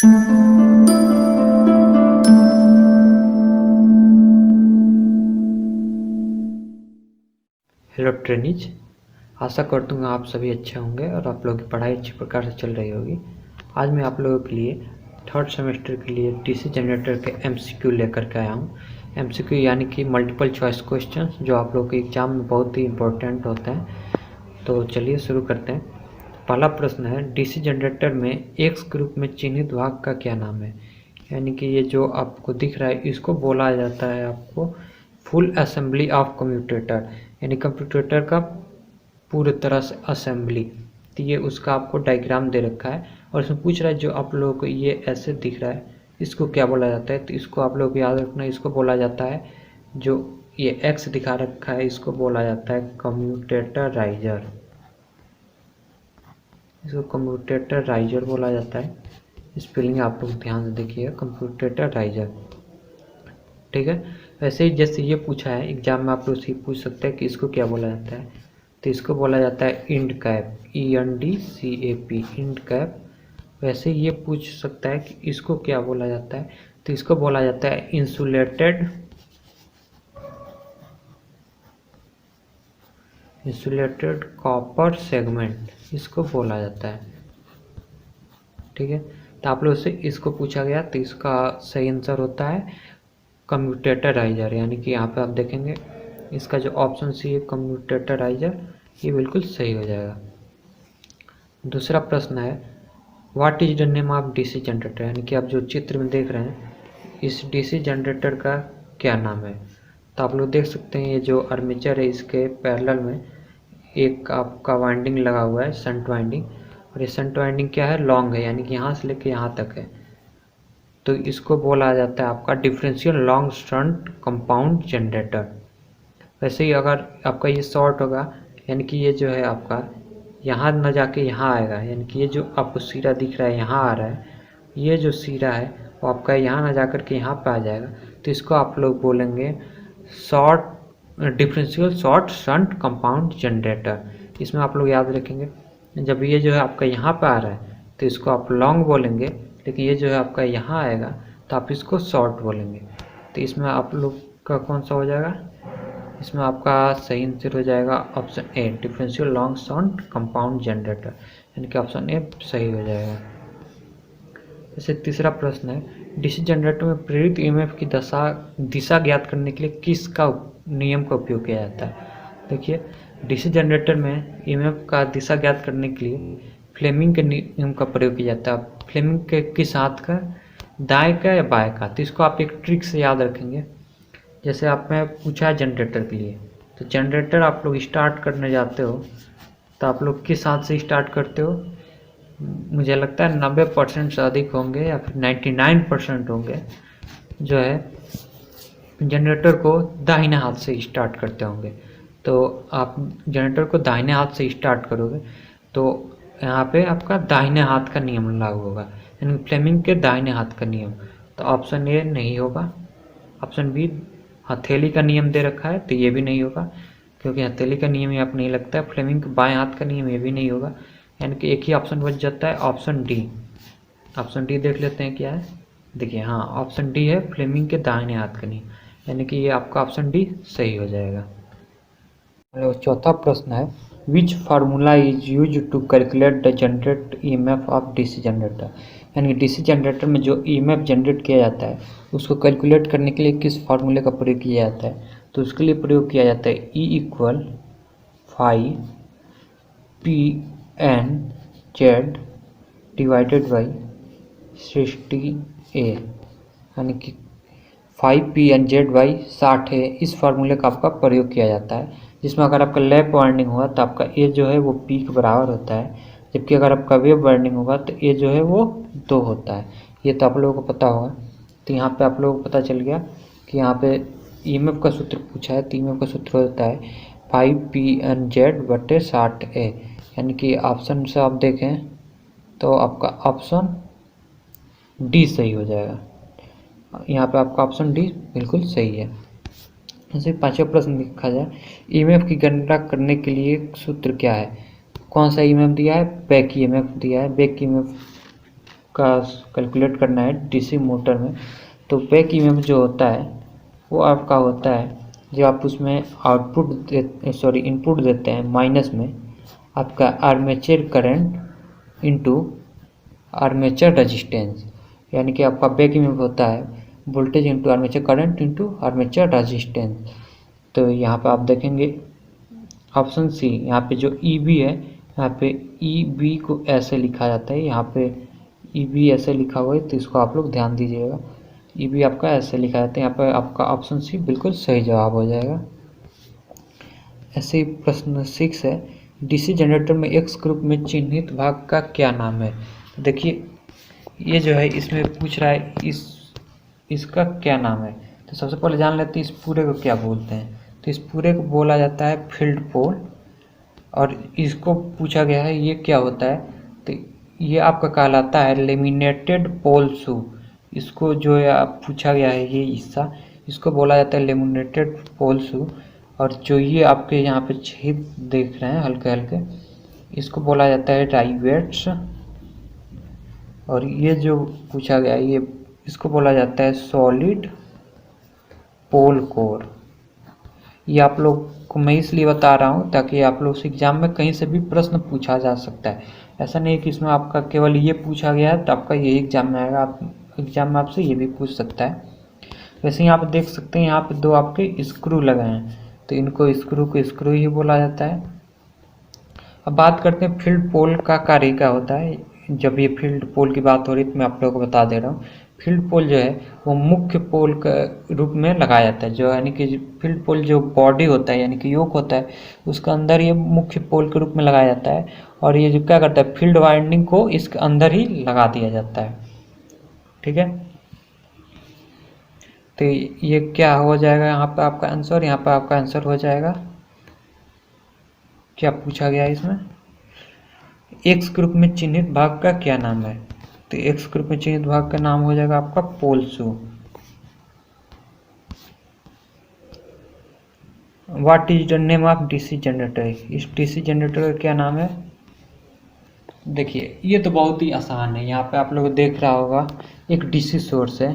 Hello trainees, आशा करता हूँ आप सभी अच्छे होंगे और आप लोगों की पढ़ाई अच्छी प्रकार से चल रही होगी। आज मैं आप लोगों के लिए थर्ड सेमेस्टर के लिए डीसी जनरेटर के एमसीक्यू लेकर के आया हूँ। एमसीक्यू यानी कि मल्टीपल चॉइस क्वेश्चंस, जो आप लोगों के एग्जाम में बहुत ही इंपॉर्टेंट होते हैं। तो चलिए शुरू करते हैं। पहला प्रश्न है, डीसी जनरेटर में एक्स ग्रुप में चिन्हित भाग का क्या नाम है? यानी कि ये जो आपको दिख रहा है इसको बोला जाता है आपको फुल असेंबली ऑफ कम्यूटेटर, यानी कंप्यूटर का पूरी तरह से असेंबली। तो ये उसका आपको डायग्राम दे रखा है और इसमें पूछ रहा है जो आप लोगों को ये ऐसे दिख रहा है इसको क्या बोला जाता है। तो इसको आप लोग याद रखना, इसको बोला जाता है, जो ये एक्स दिखा रखा है इसको बोला जाता है कम्यूटेटराइजर। इसको कम्यूटेटराइजर बोला जाता है। स्पेलिंग आप लोग ध्यान से देखिए, कम्यूटेटराइजर। ठीक है, वैसे ही जैसे ये पूछा है एग्जाम में, आप लोग से पूछ सकते हैं कि इसको क्या बोला जाता है। तो इसको बोला जाता है end cap, ENDCAP, end cap. वैसे ही ये पूछ सकता है कि इसको क्या बोला जाता है। तो इसको बोला जाता है इंसुलेटेड कॉपर सेगमेंट, इसको बोला जाता है। ठीक है, तो आप लोग से इसको पूछा गया तो इसका सही आंसर होता है कम्यूटेटराइजर, यानी कि यहाँ पे आप देखेंगे इसका जो ऑप्शन सी है कम्यूटेटराइजर, ये बिल्कुल सही हो जाएगा। दूसरा प्रश्न है, what is the name of DC generator? यानी कि आप जो चित्र में देख रहे हैं इस डीसी जनरेटर का क्या नाम है? तो आप लोग देख सकते हैं ये जो आर्मेचर है इसके पैरेलल में एक आपका वाइंडिंग लगा हुआ है, शंट वाइंडिंग। और ये शंट वाइंडिंग क्या है, लॉन्ग है, यानी कि यहाँ से लेके यहाँ तक है। तो इसको बोला जाता है आपका differential long shunt compound generator. वैसे ही अगर आपका ये शॉर्ट होगा, यानी कि ये जो है आपका यहाँ न जाके यहाँ आएगा, यानी कि ये जो आपको सिरा दिख रहा है यहाँ आ रहा है, ये जो सिरा है वो आपका यहाँ न जा कर के यहाँ पे आ जाएगा। तो इसको आप लोग बोलेंगे differential short shunt compound generator. इसमें आप लोग याद रखेंगे, जब ये जो है आपका यहाँ पे आ रहा है तो इसको आप लॉन्ग बोलेंगे, लेकिन ये जो है आपका यहाँ आएगा तो आप इसको शॉर्ट बोलेंगे। तो इसमें आप लोग का कौन सा हो जाएगा? इसमें आपका सही आंसर हो जाएगा option A, differential long shunt compound generator, यानी कि ऑप्शन ए सही हो जाएगा। जैसे तीसरा प्रश्न है, डीसी जनरेटर में प्रेरित ईएमएफ की दिशा ज्ञात करने के लिए किसका नियम का उपयोग किया जाता है? देखिए, डीसी जनरेटर में ईएमएफ का दिशा ज्ञात करने के लिए फ्लेमिंग के नियम का प्रयोग किया जाता है। फ्लेमिंग के किस हाथ का, दाएं का या बाएं का? तो इसको आप एक ट्रिक से याद रखेंगे। जैसे आप में पूछा है जनरेटर के लिए, तो जनरेटर आप लोग स्टार्ट करने जाते हो तो आप लोग किस हाथ से स्टार्ट करते हो? मुझे लगता है 90% से अधिक होंगे या फिर 99% होंगे जो है जनरेटर को दाहिने हाथ से स्टार्ट करते होंगे। तो आप जनरेटर को दाहिने हाथ से स्टार्ट करोगे तो यहाँ पे आपका दाहिने हाथ का नियम लागू होगा, यानी फ्लेमिंग के दाहिने हाथ का नियम। तो ऑप्शन ए नहीं होगा। ऑप्शन बी, हथेली का नियम दे रखा है तो ये भी नहीं होगा, क्योंकि हथेली का नियम यहाँ पर नहीं लगता है। फ्लेमिंग के बाएं हाथ का नियम ये भी नहीं होगा, यानी कि एक ही ऑप्शन बच जाता है, ऑप्शन डी। ऑप्शन डी देख लेते हैं क्या है। देखिए, हाँ, ऑप्शन डी है, फ्लेमिंग के दाहिने हाथ का नियम, यानी कि ये आपका ऑप्शन डी सही हो जाएगा। हेलो, चौथा प्रश्न है, which formula is use to calculate the generate EMF of DC generator? यानी डीसी जनरेटर में जो ईएमएफ जनरेट किया जाता है उसको कैलकुलेट करने के लिए किस फार्मूले का प्रयोग किया जाता है? तो उसके लिए प्रयोग किया जाता है E = 5PNZ divided by 60A, यानी कि 5PNZ/60A। इस फार्मूले का आपका प्रयोग किया जाता है, जिसमें अगर आपका लैप वाइंडिंग हुआ तो आपका ए जो है वो पी के बराबर होता है, जबकि अगर आपका वेव वाइंडिंग होगा तो ए जो है वो 2 होता है। ये तो आप लोगों को पता होगा। तो यहाँ पे आप लोगों को पता चल गया कि यहाँ पे ईएमएफ का सूत्र पूछा है, तो ईएमएफ का सूत्र होता है 5PNZ/60A, यानी कि ऑप्शन से आप देखें तो आपका ऑप्शन डी सही हो जाएगा। यहाँ पे आपका ऑप्शन डी बिल्कुल सही है। जैसे पांचवा प्रश्न देखा जाए, ईएमएफ की गणना करने के लिए सूत्र क्या है? कौन सा ईएमएफ दिया है? बैक ईएमएफ दिया है। बैक ईएमएफ का कैलकुलेट करना है डीसी मोटर में, तो बैक ईएमएफ जो होता है वो आपका होता है जो आप उसमें इनपुट देते हैं माइनस में आपका armature current into armature resistance, यानी कि आपका बैक ईएमएफ होता है voltage into armature current into armature resistance. तो यहाँ पे आप देखेंगे ऑप्शन सी, यहाँ पे जो ईबी है यहाँ पे ईबी को ऐसे लिखा जाता है, यहाँ पे ईबी ऐसे लिखा हुआ है तो इसको आप लोग ध्यान दीजिएगा, ईबी आपका ऐसे लिखा जाता है। यहाँ पे आपका ऑप्शन सी बिल्कुल सही जवाब हो जाएगा। ऐसे ही प्रश्न 6 है, डीसी जनरेटर में एक्स ग्रुप में चिन्हित भाग का क्या नाम है। देखिए ये जो है इसमें पूछ रहा है इसका क्या नाम है। तो सबसे पहले जान लेते हैं इस पूरे को क्या बोलते हैं। तो इस पूरे को बोला जाता है फील्ड पोल, और इसको पूछा गया है ये क्या होता है, तो ये आपका कहलाता है लेमिनेटेड पोल शू। इसको जो है आप पूछा गया है ये हिस्सा, इसको बोला जाता है लेमिनेटेड पोल शू। और जो ये आपके यहाँ पे छेद देख रहे हैं हल्के हल्के, इसको बोला जाता है राइवेट्स। और ये जो पूछा गया है ये इसको बोला जाता है सॉलिड पोल कोर। ये आप लोग को मैं इसलिए बता रहा हूँ ताकि आप लोग से एग्जाम में कहीं से भी प्रश्न पूछा जा सकता है। ऐसा नहीं है कि इसमें आपका केवल ये पूछा गया है तो आपका यही एग्जाम में आएगा, आप एग्जाम में आपसे ये भी पूछ सकता है। वैसे यहाँ पे देख सकते हैं यहाँ पे दो आपके स्क्रू लगे हैं, तो इनको स्क्रू को स्क्रू ही बोला जाता है। अब बात करते हैं फील्ड पोल का कार्य क्या होता है। जब ये फील्ड पोल की बात हो रही है तो मैं आप लोगों को बता दे रहा हूँ, फील्ड पोल जो है वो मुख्य पोल के रूप में लगाया जाता है। जो यानी कि फील्ड पोल जो बॉडी होता है यानी कि योक होता है उसके अंदर ये मुख्य पोल के रूप में लगाया जाता है, और ये जो क्या करता है फील्ड वाइंडिंग को इसके अंदर ही लगा दिया जाता है। ठीक है, तो ये क्या हो जाएगा यहाँ पे आपका आंसर, यहाँ पे आपका आंसर हो जाएगा क्या पूछा गया है इसमें, एक्स ग्रुप में चिन्हित भाग का क्या नाम है। तो एक्स ग्रुप में चिन्हित भाग का नाम हो जाएगा आपका pole shoe. What is the name of DC generator, इस डीसी जनरेटर का क्या नाम है। देखिए ये तो बहुत ही आसान है, यहाँ पे आप लोग देख रहा होगा एक डीसी सोर्स है,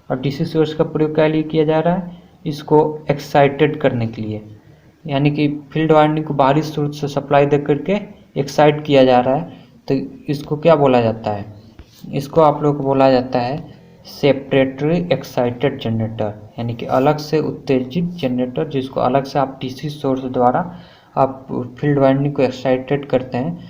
और डीसी सोर्स का प्रयोग क्या लिए किया जा रहा है, इसको एक्साइटेड करने के लिए, यानी कि फील्ड वाइंडिंग को बाहरी सोर्स से सप्लाई दे करके एक्साइट किया जा रहा है। तो इसको क्या बोला जाता है, इसको आप लोग को बोला जाता है सेपरेटरी एक्साइटेड जनरेटर, यानी कि अलग से उत्तेजित जनरेटर, जिसको अलग से आप डीसी सोर्स द्वारा आप फील्ड वाइंडिंग को एक्साइटेड करते हैं,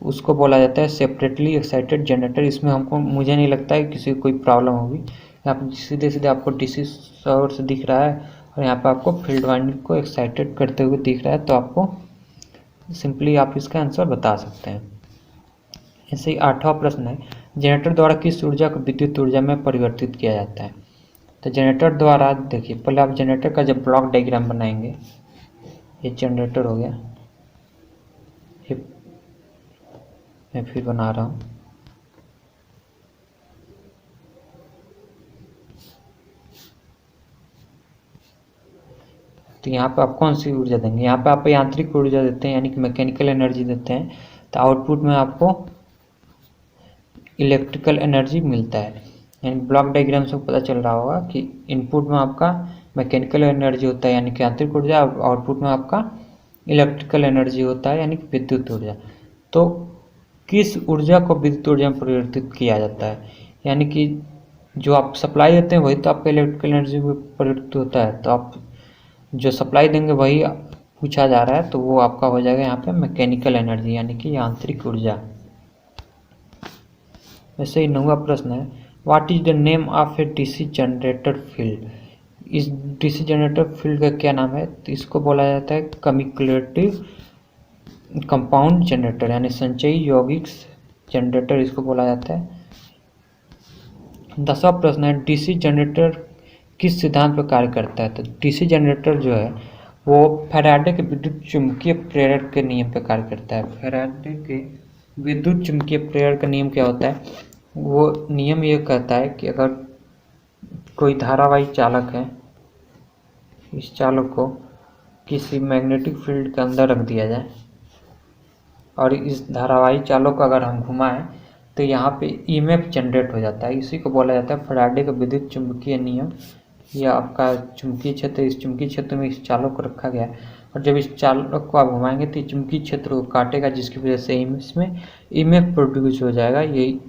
उसको बोला जाता है सेपरेटली एक्साइटेड जनरेटर। इसमें मुझे नहीं लगता है किसी को कोई प्रॉब्लम होगी। यहाँ पर सीधे सीधे आपको डीसी सोर्स दिख रहा है और यहाँ पर आपको फील्ड वाइंडिंग को एक्साइटेड करते हुए दिख रहा है, तो आपको सिंपली आप इसका आंसर बता सकते हैं। ऐसे ही 8वां प्रश्न है, जनरेटर द्वारा किस ऊर्जा को विद्युत ऊर्जा में परिवर्तित किया जाता है। तो जनरेटर द्वारा देखिए पहले आप जनरेटर का जब ब्लॉक डायग्राम बनाएंगे, ये जनरेटर हो गया, ये मैं फिर बना रहा हूँ। तो यहाँ पे आप कौन सी ऊर्जा देंगे, यहाँ पे आप यांत्रिक ऊर्जा देते हैं यानी कि मैकेनिकल एनर्जी देते हैं, तो आउटपुट में आपको इलेक्ट्रिकल एनर्जी मिलता है। यानी ब्लॉक डायग्राम से पता चल रहा होगा कि इनपुट में आपका मैकेनिकल एनर्जी होता है यानी कि यांत्रिक ऊर्जा, आउटपुट में आपका इलेक्ट्रिकल एनर्जी होता है यानी कि विद्युत ऊर्जा। तो किस ऊर्जा को विद्युत ऊर्जा में परिवर्तित किया जाता है, यानी कि जो आप सप्लाई देते हैं वही तो आपका इलेक्ट्रिकल एनर्जी में परिवर्तित होता है, तो आप जो सप्लाई देंगे वही पूछा जा रहा है, तो वो आपका हो जाएगा यहाँ पे मैकेनिकल एनर्जी यानी कि यांत्रिक ऊर्जा। वैसे ही 9वां प्रश्न है, what is the name of a DC generator field. इस डीसी जनरेटर फील्ड का क्या नाम है, तो इसको बोला जाता है कम्युलेटिव कंपाउंड जनरेटर यानी संचयी यौगिक जनरेटर, इसको बोला जाता है। 10वां प्रश्न है, डीसी जनरेटर किस सिद्धांत पर कार्य करता है। तो डीसी जनरेटर जो है वो फैराडे के विद्युत चुंबकीय प्रेरण के नियम पर कार्य करता है। फैराडे के विद्युत चुंबकीय प्रेरण का नियम क्या होता है, वो नियम ये कहता है कि अगर कोई धारावाही चालक है, इस चालक को किसी मैग्नेटिक फील्ड के अंदर रख दिया जाए और इस धारावाही चालक को अगर हम घुमाएं तो यहाँ पे ईएमएफ जनरेट हो जाता है। इसी को बोला जाता है फैराडे का विद्युत चुंबकीय नियम, या आपका चुंबकीय क्षेत्र। इस चुंबकीय क्षेत्र में इस चालक को रखा गया है, और जब इस चालक को आप घुमाएंगे तो चुंबकीय क्षेत्र को काटेगा, जिसकी वजह से इसमें ईएमएफ प्रोड्यूस हो जाएगा। यही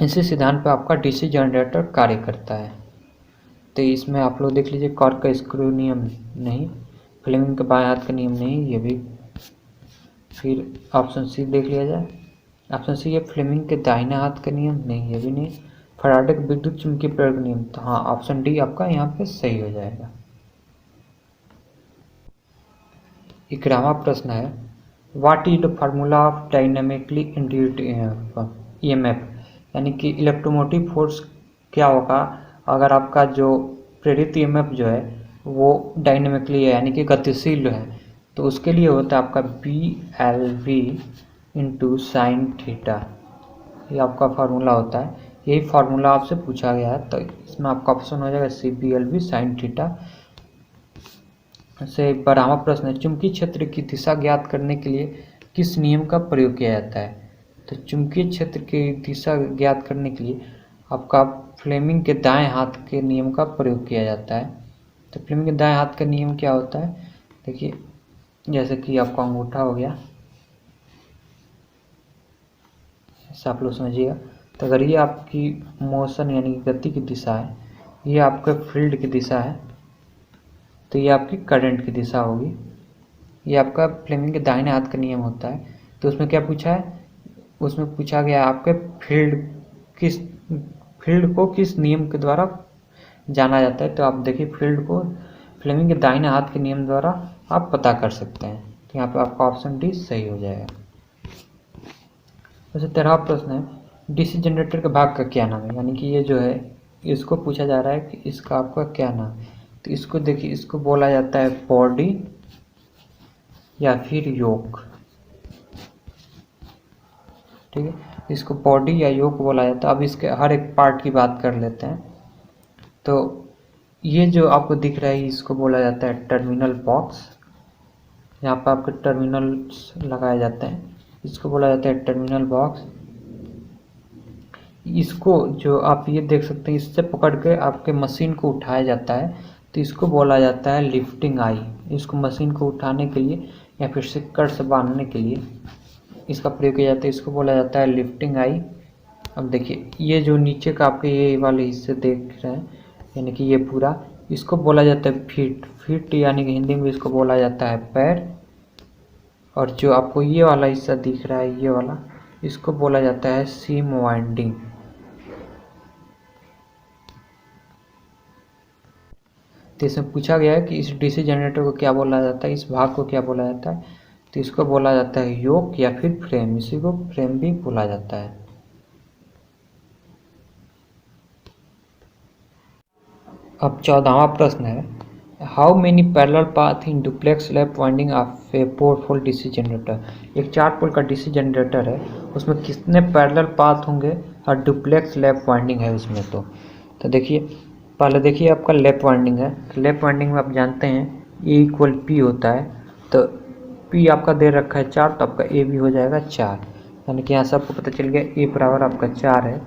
इसी सिद्धांत पर आपका डीसी जनरेटर कार्य करता है। तो इसमें आप लोग देख लीजिए, कॉर्क का स्क्रू नियम नहीं, फ्लेमिंग के बाएं हाथ का नियम नहीं, ये भी। फिर ऑप्शन सी देख लिया जाए, ऑप्शन सी है फ्लेमिंग के दाहिने हाथ का नियम नहीं, ये भी नहीं। फैराडे का विद्युत चुंबकीय प्रेरक नियम, तो हाँ ऑप्शन डी आपका यहाँ पे सही हो जाएगा। 11वां प्रश्न है, what is the formula of dynamically induced EMF, यानी कि इलेक्ट्रोमोटिव फोर्स क्या होगा अगर आपका जो प्रेरित ईएमएफ जो है वो डायनेमिकली है, यानी कि गतिशील है। तो उसके लिए होता है आपका BLV इंटू साइन थीटा, ये आपका फार्मूला होता है। यही फार्मूला आपसे पूछा गया है, तो इसमें आपका ऑप्शन हो जाएगा CBLV साइन थीटा। से 12वां प्रश्न है, चुंबकीय क्षेत्र की दिशा ज्ञात करने के लिए किस नियम का प्रयोग किया जाता है। तो चुंबकीय क्षेत्र की दिशा ज्ञात करने के लिए आपका फ्लेमिंग के दाएं हाथ के नियम का प्रयोग किया जाता है। तो फ्लेमिंग के दाएं हाथ का नियम क्या होता है, देखिए जैसे कि आपका अंगूठा हो गया, ऐसा आप लोग समझिएगा। तो अगर ये आपकी मोशन यानी गति की दिशा है, ये आपका फील्ड की दिशा है, तो ये आपकी करंट की दिशा होगी। ये आपका फ्लेमिंग के दाहिने हाथ का नियम होता है। तो उसमें क्या पूछा है, उसमें पूछा गया आपके फील्ड को किस नियम के द्वारा जाना जाता है। तो आप देखिए फील्ड को फ्लेमिंग के दाहिने हाथ के नियम द्वारा आप पता कर सकते हैं। तो यहाँ पे आपका ऑप्शन डी सही हो जाएगा। वैसे 13वां प्रश्न है, डीसी जनरेटर के भाग का क्या नाम है, यानी कि ये जो है इसको पूछा जा रहा है कि इसका आपका क्या नाम है। तो इसको देखिए, इसको बोला जाता है बॉडी या फिर योक, ठीक है, इसको बॉडी या योक बोला जाता है। अब इसके हर एक पार्ट की बात कर लेते हैं। तो ये जो आपको दिख रहा है इसको बोला जाता है टर्मिनल बॉक्स, यहाँ पर आपके टर्मिनल्स लगाए जाते हैं, इसको बोला जाता है टर्मिनल बॉक्स। इसको जो आप ये देख सकते हैं, इससे पकड़ के आपके मशीन को उठाया जाता है, तो इसको बोला जाता है लिफ्टिंग आई। इसको मशीन को उठाने के लिए या फिर सिक्कड़ से बांधने के लिए इसका प्रयोग किया जाता है, इसको बोला जाता है लिफ्टिंग आई। अब देखिए ये जो नीचे का आपके ये वाले हिस्से देख रहे हैं, यानी कि ये पूरा, इसको बोला जाता है फीट यानी कि हिंदी में इसको बोला जाता है पैर। और जो आपको ये वाला हिस्सा दिख रहा है, ये वाला, इसको बोला जाता है सीम वाइंडिंग। तो इसमें पूछा गया है कि इस डीसी जनरेटर को क्या बोला जाता है, इस भाग को क्या बोला जाता है। तो इसको बोला जाता है योक या फिर फ्रेम, इसी को फ्रेम भी बोला जाता है। अब 14वां प्रश्न है, how many parallel path in duplex lap winding of a 4 pole DC generator. एक 4 पोल का डीसी जनरेटर है, उसमें कितने पैरेलल पाथ होंगे और डुप्लेक्स लैप वाइंडिंग है उसमें। तो देखिए पहले देखिए आपका लैप वाइंडिंग है। लैप वाइंडिंग में आप जानते हैं A=P होता है। तो P आपका दे रखा है 4, तो आपका A भी हो जाएगा 4, यानी कि यहाँ से आपको पता चल गया A बराबर आपका 4 है।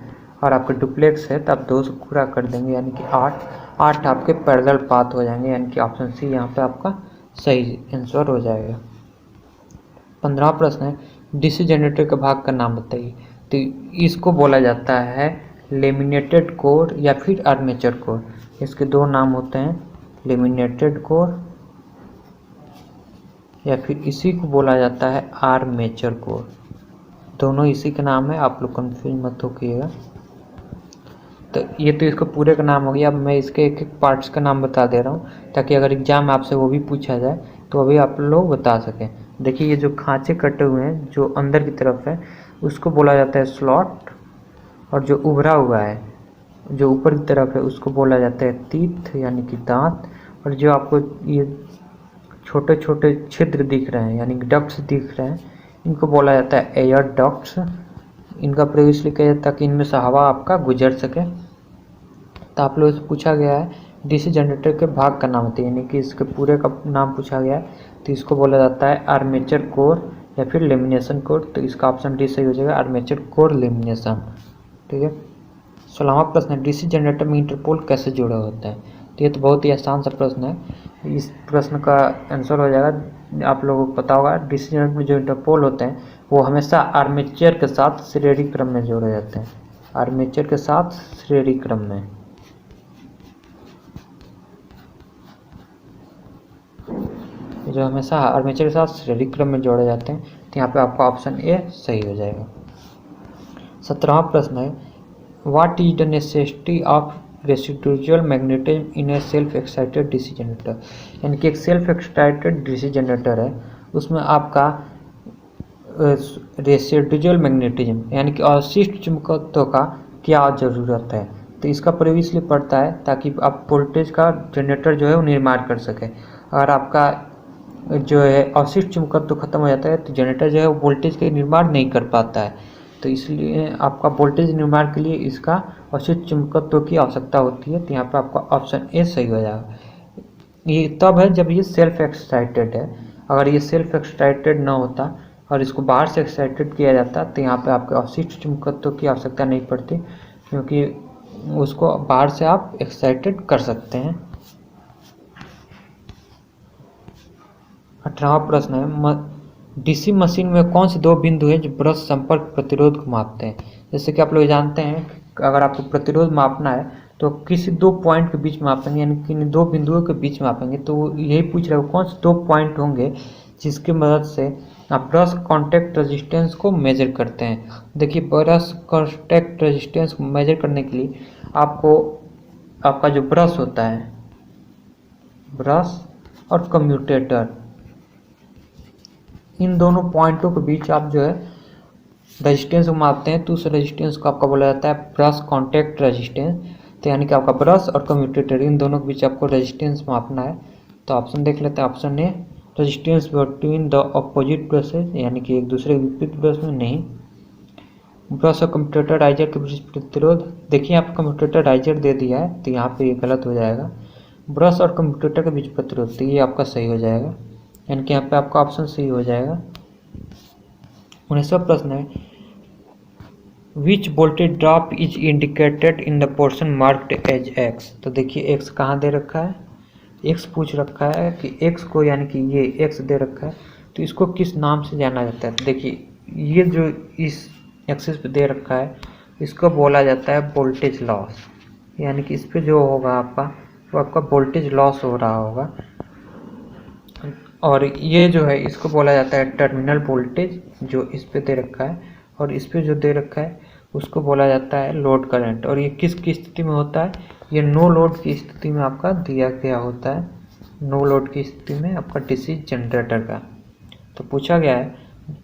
और आपका डुप्लेक्स है तो आप 2 से पूरा कर देंगे, यानी कि 8 आपके पैरेलल पाथ हो जाएंगे, यानी कि ऑप्शन सी यहाँ पे आपका सही आंसर हो जाएगा। 15वां प्रश्न है, डीसी जनरेटर के भाग का नाम बताइए। तो इसको बोला जाता है लेमिनेटेड कोर या फिर आर्मेचर कोर। इसके 2 नाम होते हैं, लेमिनेटेड कोर या फिर इसी को बोला जाता है आर्मेचर कोर। दोनों इसी का नाम है, आप लोग कंफ्यूज मत होइएगा। तो ये तो इसका पूरे का नाम हो गया। अब मैं इसके एक एक पार्ट्स का नाम बता दे रहा हूँ, ताकि अगर एग्जाम में आपसे वो भी पूछा जाए तो अभी आप लोग बता सकें। देखिए ये जो खांचे कटे हुए हैं जो अंदर की तरफ है उसको बोला जाता है स्लॉट, और जो उभरा हुआ है जो ऊपर की तरफ है उसको बोला जाता है तीत यानी कि दांत। और जो आपको ये छोटे छोटे छिद्र दिख रहे हैं यानी कि डक्ट्स दिख रहे हैं, इनको बोला जाता है एयर डक्ट्स। इनका प्रयोग इसलिए किया जाता है कि इनमें से हवा आपका गुजर सके। तो आप लोगों से पूछा गया है डीसी जनरेटर के भाग का नाम बताइए, यानी कि इसके पूरे का नाम पूछा गया है। तो इसको बोला जाता है आर्मेचर कोर या फिर लेमिनेशन कोर। तो इसका ऑप्शन डी सही हो जाएगा, आर्मेचर कोर लेमिनेशन। ठीक है। 16वां प्रश्न है, डीसी जनरेटर में इंटरपोल कैसे जुड़ा होता है। तो ये तो बहुत ही आसान सा प्रश्न है। इस प्रश्न का आंसर हो जाएगा, आप लोगों को पता होगा, डीसी जनरेटर में जो इंटरपोल होते हैं वो हमेशा आर्मेचर के साथ श्रेणी क्रम में जोड़े जाते हैं, आर्मेचर के साथ श्रेणी क्रम में। जो हमेशा आर्मेचर के साथ श्रेणी क्रम में जोड़े जाते हैं। तो यहाँ पे आपका ऑप्शन ए सही हो जाएगा। 17वां प्रश्न है, what is the necessity of residual magnetism in A self excited DC generator. यानी कि एक सेल्फ एक्साइटेड डीसी जनरेटर है, उसमें आपका रेसिडुअल मैग्नेटिज्म यानी कि अवशिष्ट चुंबकत्व का क्या ज़रूरत है। तो इसका प्रयोग इसलिए पड़ता है ताकि आप वोल्टेज का जनरेटर जो है वो निर्माण कर सके। अगर आपका जो है अवशिष्ट चुंबकत्व खत्म हो जाता है तो जनरेटर जो है वो वोल्टेज का निर्माण नहीं कर पाता है। तो इसलिए आपका वोल्टेज निर्माण के लिए इसका अवशिष्ट चुंबकत्व की आवश्यकता होती है। तो यहाँ पे आपका ऑप्शन ए सही हो जाएगा। ये तब है जब ये सेल्फ एक्साइटेड है। अगर ये सेल्फ एक्साइटेड ना होता और इसको बाहर से एक्साइटेड किया जाता तो यहाँ पे आपके अवशिष्ट चुंबकत्व की आवश्यकता नहीं पड़ती, क्योंकि उसको बाहर से आप एक्साइटेड कर सकते हैं। 18वां प्रश्न है, डीसी मशीन में कौन से दो बिंदु हैं जो ब्रश संपर्क प्रतिरोध को मापते हैं। जैसे कि आप लोग जानते हैं, अगर आपको प्रतिरोध मापना है तो किसी दो पॉइंट के बीच मापेंगे, यानी कि दो बिंदुओं के बीच मापेंगे। तो यही पूछ रहे हो कौन से दो पॉइंट होंगे जिसकी मदद से आप ब्रश कॉन्टैक्ट रेजिस्टेंस को मेजर करते हैं। देखिए, ब्रश कॉन्टैक्ट रेजिस्टेंस को मेजर करने के लिए आपको आपका जो ब्रश होता है, ब्रश और कम्यूटेटर, इन दोनों पॉइंटों के बीच आप जो है रेजिस्टेंस को मापते हैं। तो उस रेजिस्टेंस को आपका बोला जाता है ब्रश कॉन्टैक्ट रेजिस्टेंस। तो यानी कि आपका ब्रश और कम्यूटेटर इन दोनों के बीच आपको रेजिस्टेंस मापना है। तो ऑप्शन देख लेते हैं, option A resistance between the opposite brushes, यानी कि एक दूसरे के विपरीत ब्रश में नहीं। ब्रश और कम्यूटेटर राइजर के बीच प्रतिरोध, देखिए यहाँ पर कम्यूटेटर राइजर दे दिया है तो यहाँ पे ये गलत हो जाएगा। ब्रश और कम्यूटेटर के बीच प्रतिरोध, तो ये आपका सही हो जाएगा, यानी कि यहाँ पे आपका ऑप्शन सही हो जाएगा। 19वां प्रश्न है, which voltage drop is indicated in the portion marked as X. तो देखिए एक्स कहाँ दे रखा है, एक्स पूछ रखा है कि एक्स को, यानी कि ये एक्स दे रखा है तो इसको किस नाम से जाना जाता है। देखिए ये जो इस एक्सिस पे दे रखा है इसको बोला जाता है वोल्टेज लॉस, यानी कि इस पे जो होगा आपका वो आपका वोल्टेज लॉस हो रहा होगा। और ये जो है इसको बोला जाता है टर्मिनल वोल्टेज, जो इस पे दे रखा है, और इस पे जो दे रखा है उसको बोला जाता है लोड करंट। और ये किसकी स्थिति में होता है, ये नो लोड की स्थिति में आपका दिया गया होता है, नो लोड की स्थिति में आपका डीसी जनरेटर का। तो पूछा गया है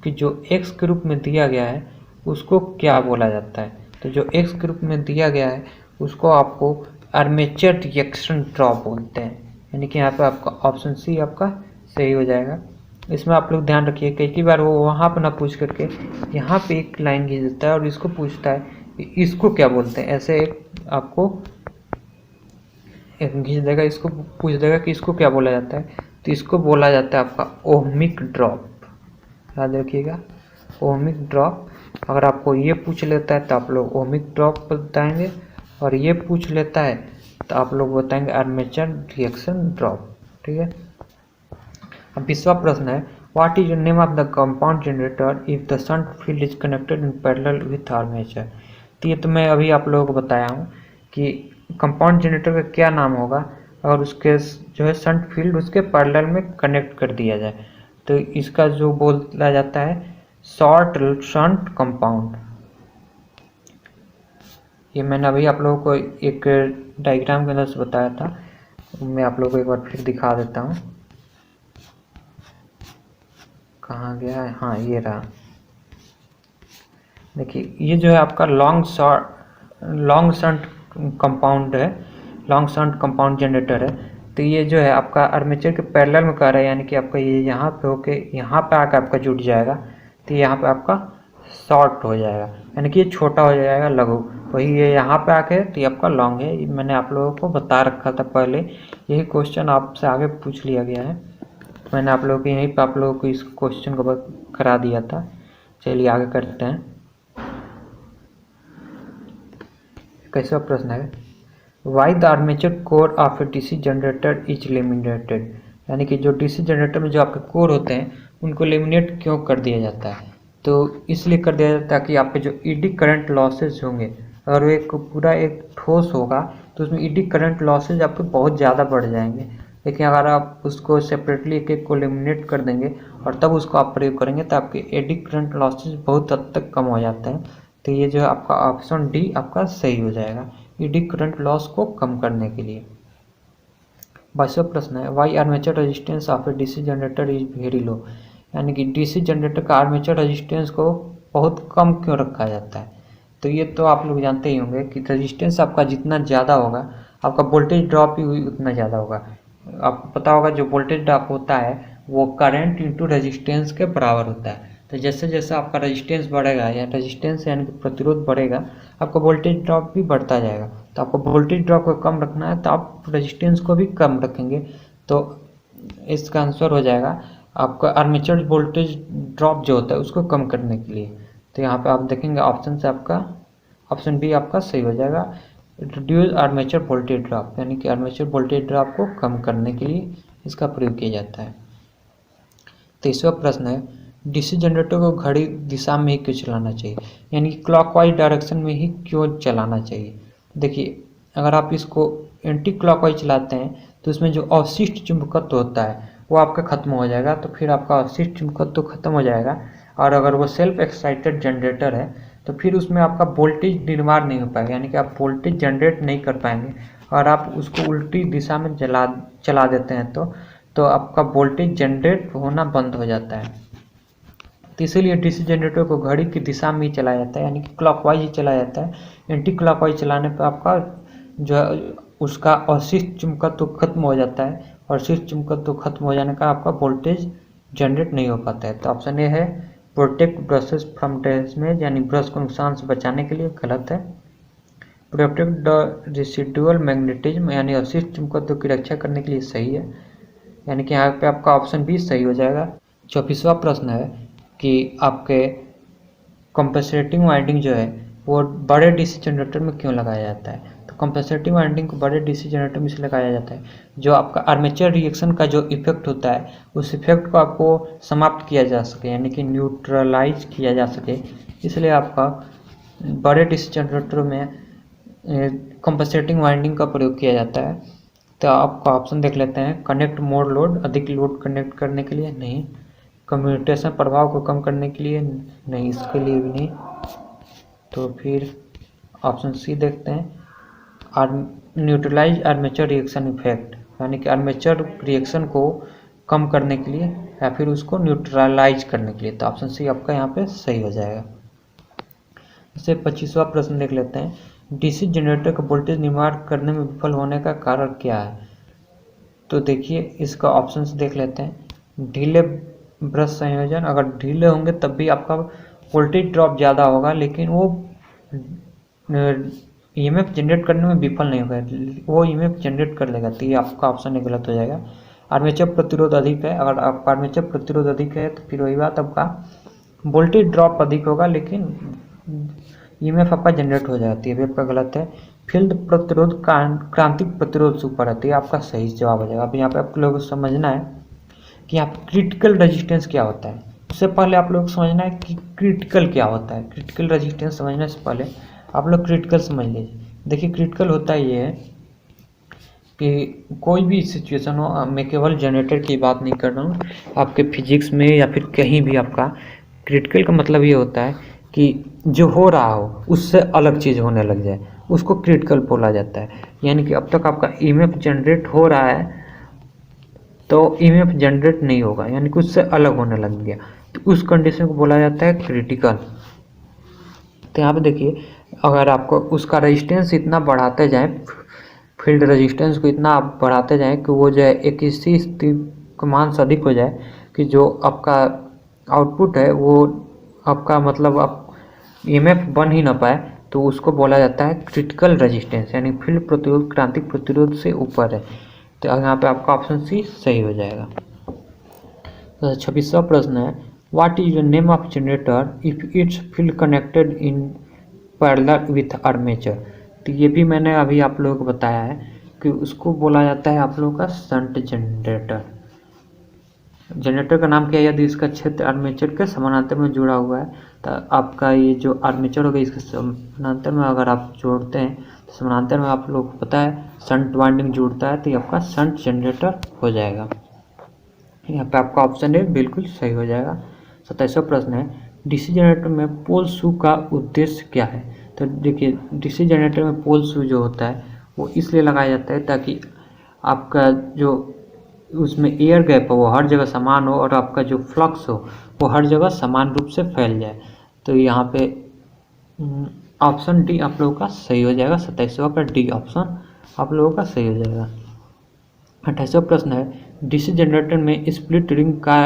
कि जो एक्स के रूप में दिया गया है उसको क्या बोला जाता है। तो जो एक्स के रूप में दिया गया है उसको आपको आर्मेचर रिएक्शन ड्रॉप बोलते हैं, यानी कि यहाँ पे आपका ऑप्शन सी आपका सही हो जाएगा। इसमें आप लोग ध्यान रखिए, कई बार वो वहाँ पर ना पूछ करके यहाँ पे एक लाइन खींच देता है और इसको पूछता है कि इसको क्या बोलते हैं। ऐसे एक आपको खींच देगा, इसको पूछ देगा कि इसको क्या बोला जाता है। तो इसको बोला जाता है आपका ओहमिक ड्रॉप, याद रखिएगा ओहमिक ड्रॉप। अगर आपको ये पूछ लेता है तो आप लोग ओहमिक ड्रॉप बताएंगे, और ये पूछ लेता है तो आप लोग बताएंगे आर्मेचर रिएक्शन ड्रॉप। ठीक है। अब 20वां प्रश्न है, what is the name of the compound generator if the shunt field is connected in parallel with armature. तो ये तो मैं अभी आप लोगों को बताया हूँ कि कंपाउंड जनरेटर का क्या नाम होगा और उसके जो है शंट फील्ड उसके पैरेलल में कनेक्ट कर दिया जाए। तो इसका जो बोला जाता है शॉर्ट शंट कंपाउंड। ये मैंने अभी आप लोगों को एक डायग्राम के अंदर से बताया था, मैं आप लोगों को एक बार फिर दिखा देता हूँ। कहाँ गया है, हाँ ये रहा। देखिए ये जो है आपका लॉन्ग शंट कंपाउंड है, लॉन्ग शंट कंपाउंड जनरेटर है। तो ये जो है आपका आर्मेचर के पैरेलल में कर रहा है, यानी कि आपका ये यहाँ पे होके यहाँ पे आकर आपका जुट जाएगा। तो यहाँ पे आपका शॉर्ट हो जाएगा, यानी कि ये छोटा हो जाएगा लघु। वही ये यहाँ पे आके तो ये आपका लॉन्ग है। मैंने आप लोगों को बता रखा था पहले, यही क्वेश्चन आपसे आगे पूछ लिया गया है। तो मैंने आप लोगों को यहीं पर आप लोगों को इस क्वेश्चन को करा दिया था। चलिए आगे करते हैं। कैसा प्रश्न है, why the armature core of a DC generator is laminated, यानी कि जो डीसी जनरेटर में जो आपके कोर होते हैं उनको लेमिनेट क्यों कर दिया जाता है। तो इसलिए कर दिया जाता है ताकि आपके जो ईडी करंट लॉसेज होंगे, अगर वो एक पूरा एक ठोस होगा तो उसमें ईडी करंट लॉसेज आपके बहुत ज़्यादा बढ़ जाएंगे। लेकिन अगर आप उसको सेपरेटली एक एक को लेमिनेट कर देंगे और तब उसको आप प्रयोग करेंगे तो आपके ईडी करंट लॉसेज बहुत हद तक कम हो जाते हैं। तो ये जो है आपका ऑप्शन डी आपका सही हो जाएगा, ईडी करंट लॉस को कम करने के लिए। 22वां प्रश्न है, why armature resistance of a DC generator is very low, यानी कि डीसी जनरेटर का आर्मेचर रेजिस्टेंस को बहुत कम क्यों रखा जाता है। तो ये तो आप लोग जानते ही होंगे कि रेजिस्टेंस आपका जितना ज़्यादा होगा आपका वोल्टेज ड्रॉप भी उतना ज़्यादा होगा। आपको पता होगा जो वोल्टेज ड्रॉप होता है वो करंट इंटू रेजिस्टेंस के बराबर होता है। तो जैसे जैसे आपका रेजिस्टेंस बढ़ेगा या रेजिस्टेंस यानी कि प्रतिरोध बढ़ेगा, आपका वोल्टेज ड्रॉप भी बढ़ता जाएगा। तो आपको वोल्टेज ड्रॉप को कम रखना है तो आप रेजिस्टेंस को भी कम रखेंगे। तो इसका आंसर हो जाएगा आपका आर्मेचर वोल्टेज ड्रॉप जो होता है उसको कम करने के लिए। तो यहाँ पे आप देखेंगे ऑप्शन से आपका ऑप्शन बी आपका सही हो जाएगा, रिड्यूस आर्मेचर वोल्टेज ड्रॉप, यानी कि आर्मेचर वोल्टेज ड्रॉप को कम करने के लिए इसका प्रयोग किया जाता है। 23वां प्रश्न है, डीसी जनरेटर को घड़ी दिशा में ही क्यों चलाना चाहिए, यानी कि क्लॉकवाइज डायरेक्शन में ही क्यों चलाना चाहिए। देखिए अगर आप इसको एंटी क्लॉकवाइज चलाते हैं तो इसमें जो अवशिष्ट चुंबकत्व होता है वो आपका खत्म हो जाएगा। तो फिर आपका अवशिष्ट चुंबकत्व खत्म हो जाएगा और अगर वो सेल्फ एक्साइटेड जनरेटर है तो फिर उसमें आपका वोल्टेज निर्माण नहीं हो पाएगा, यानी कि आप वोल्टेज जनरेट नहीं कर पाएंगे। और आप उसको उल्टी दिशा में चला देते हैं तो आपका वोल्टेज जनरेट होना बंद हो जाता है। तो इसीलिए डीसी जनरेटर को घड़ी की दिशा में ही चलाया जाता है, यानी कि क्लॉकवाइज ही चलाया जाता है। एंटी क्लॉकवाइज चलाने पर आपका जो उसका अवशिष्ट चुंबकत्व खत्म हो जाता है और अवशिष्ट चुंबकत्व खत्म हो जाने का आपका वोल्टेज जनरेट नहीं हो पाता है। तो ऑप्शन ए है प्रोटेक्ट ब्रशेस फ्रॉम डैमेज, यानी ब्रश को नुकसान से बचाने के लिए, गलत है। प्रोटेक्ट द रेसिडुअल मैग्नेटिज्म, यानी अवशिष्ट चुंबकत्व की रक्षा करने के लिए, सही है, यानी कि यहाँ पे आपका ऑप्शन बी सही हो जाएगा। 24वां प्रश्न है कि आपके कंपनसेटिंग वाइंडिंग जो है वो बड़े डीसी जनरेटर में क्यों लगाया जाता है। तो कंपनसेटिंग वाइंडिंग को बड़े डीसी जनरेटर में इसलिए लगाया जाता है जो आपका आर्मेचर रिएक्शन का जो इफेक्ट होता है उस इफेक्ट को आपको समाप्त किया जा सके, यानी कि न्यूट्रलाइज किया जा सके। इसलिए आपका बड़े डीसी जनरेटर में कंपनसेटिंग वाइंडिंग का प्रयोग किया जाता है। तो आपका ऑप्शन देख लेते हैं, कनेक्ट मोर लोड, अधिक लोड कनेक्ट करने के लिए, नहीं। कम्यूटेशन प्रभाव को कम करने के लिए, नहीं, इसके लिए भी नहीं। तो फिर ऑप्शन सी देखते हैं, न्यूट्रलाइज आर्मेचर रिएक्शन इफेक्ट, यानी कि आर्मेचर रिएक्शन को कम करने के लिए या फिर उसको न्यूट्रलाइज करने के लिए। तो ऑप्शन सी आपका यहाँ पे सही हो जाएगा। इसे 25वां प्रश्न देख लेते हैं, डीसी जनरेटर का वोल्टेज निर्माण करने में विफल होने का कारण क्या है। तो देखिए इसका ऑप्शन देख लेते हैं, ढीले ब्रश संयोजन, अगर ढीले होंगे तब भी आपका वोल्टेज ड्रॉप ज़्यादा होगा लेकिन वो ईएमएफ जनरेट करने में विफल नहीं होगा, वो ईएमएफ जनरेट कर लेगा। तो ये आपका ऑप्शन ही गलत हो जाएगा। आर्मेचर प्रतिरोध अधिक है, अगर आपका आर्मेचर प्रतिरोध अधिक है तो फिर वही बात, आपका वोल्टेज ड्रॉप अधिक होगा लेकिन ईएमएफ आपका जनरेट हो जाती है, ये भी आपका गलत है। फील्ड प्रतिरोध क्रांतिक प्रतिरोध से ऊपर है, आपका सही जवाब हो जाएगा। अब यहाँ पे आप लोगों को समझना है कि यहाँ क्रिटिकल रेजिस्टेंस क्या होता है। उससे पहले आप लोग को समझना है कि क्रिटिकल क्या होता है। क्रिटिकल रेजिस्टेंस समझने से पहले आप लोग क्रिटिकल समझ लीजिए। देखिए क्रिटिकल होता ये है कि कोई भी सिचुएशन हो, मैं केवल जनरेटर की बात नहीं कर रहा हूँ, आपके फिजिक्स में या फिर कहीं भी आपका क्रिटिकल का मतलब ये होता है कि जो हो रहा हो उससे अलग चीज़ होने लग जाए, उसको क्रिटिकल बोला जाता है। यानी कि अब तक आपका ईएमएफ जनरेट हो रहा है तो ईएमएफ जनरेट नहीं होगा, यानी कि उससे अलग होने लग गया, तो उस कंडीशन को बोला जाता है क्रिटिकल। तो यहाँ पे देखिए अगर आपको उसका रेजिस्टेंस इतना बढ़ाते जाएं, फील्ड रेजिस्टेंस को इतना आप बढ़ाते जाएं कि वो जो है एक इसी स्थिति का मान से अधिक हो जाए कि जो आपका आउटपुट है वो आपका मतलब आप ईएमएफ बन ही ना पाए, तो उसको बोला जाता है क्रिटिकल रेजिस्टेंस, यानी फील्ड प्रतिरोध क्रांतिक प्रतिरोध से ऊपर है। तो यहाँ पे आपका ऑप्शन सी सही हो जाएगा। 26वां प्रश्न है, what is the name of generator if it's field connected in parallel with armature. तो ये भी मैंने अभी आप लोगों को बताया है कि उसको बोला जाता है आप लोगों का शंट जनरेटर। जनरेटर का नाम क्या है, यदि इसका क्षेत्र आर्मेचर के समानांतर में जुड़ा हुआ है तो आपका ये जो आर्मेचर होगा इसके समानांतर में अगर आप जोड़ते हैं तो समानांतर में आप लोग को पता है शंट वाइंडिंग जुड़ता है, तो ये आपका शंट जनरेटर हो जाएगा। यहाँ पे आपका ऑप्शन ए बिल्कुल सही हो जाएगा। 27वां प्रश्न है, डीसी जनरेटर में पोल शू का उद्देश्य क्या है। तो देखिए, डीसी जनरेटर में पोल शू जो होता है वो इसलिए लगाया जाता है ताकि आपका जो उसमें एयर गैप हो वो हर जगह समान हो और आपका जो फ्लक्स हो वो हर जगह समान रूप से फैल जाए। तो यहाँ पे ऑप्शन डी आप लोगों का सही हो जाएगा। 27वां का डी ऑप्शन आप लोगों का सही हो जाएगा। 28वां प्रश्न है, डीसी जनरेटर में स्प्लिट रिंग का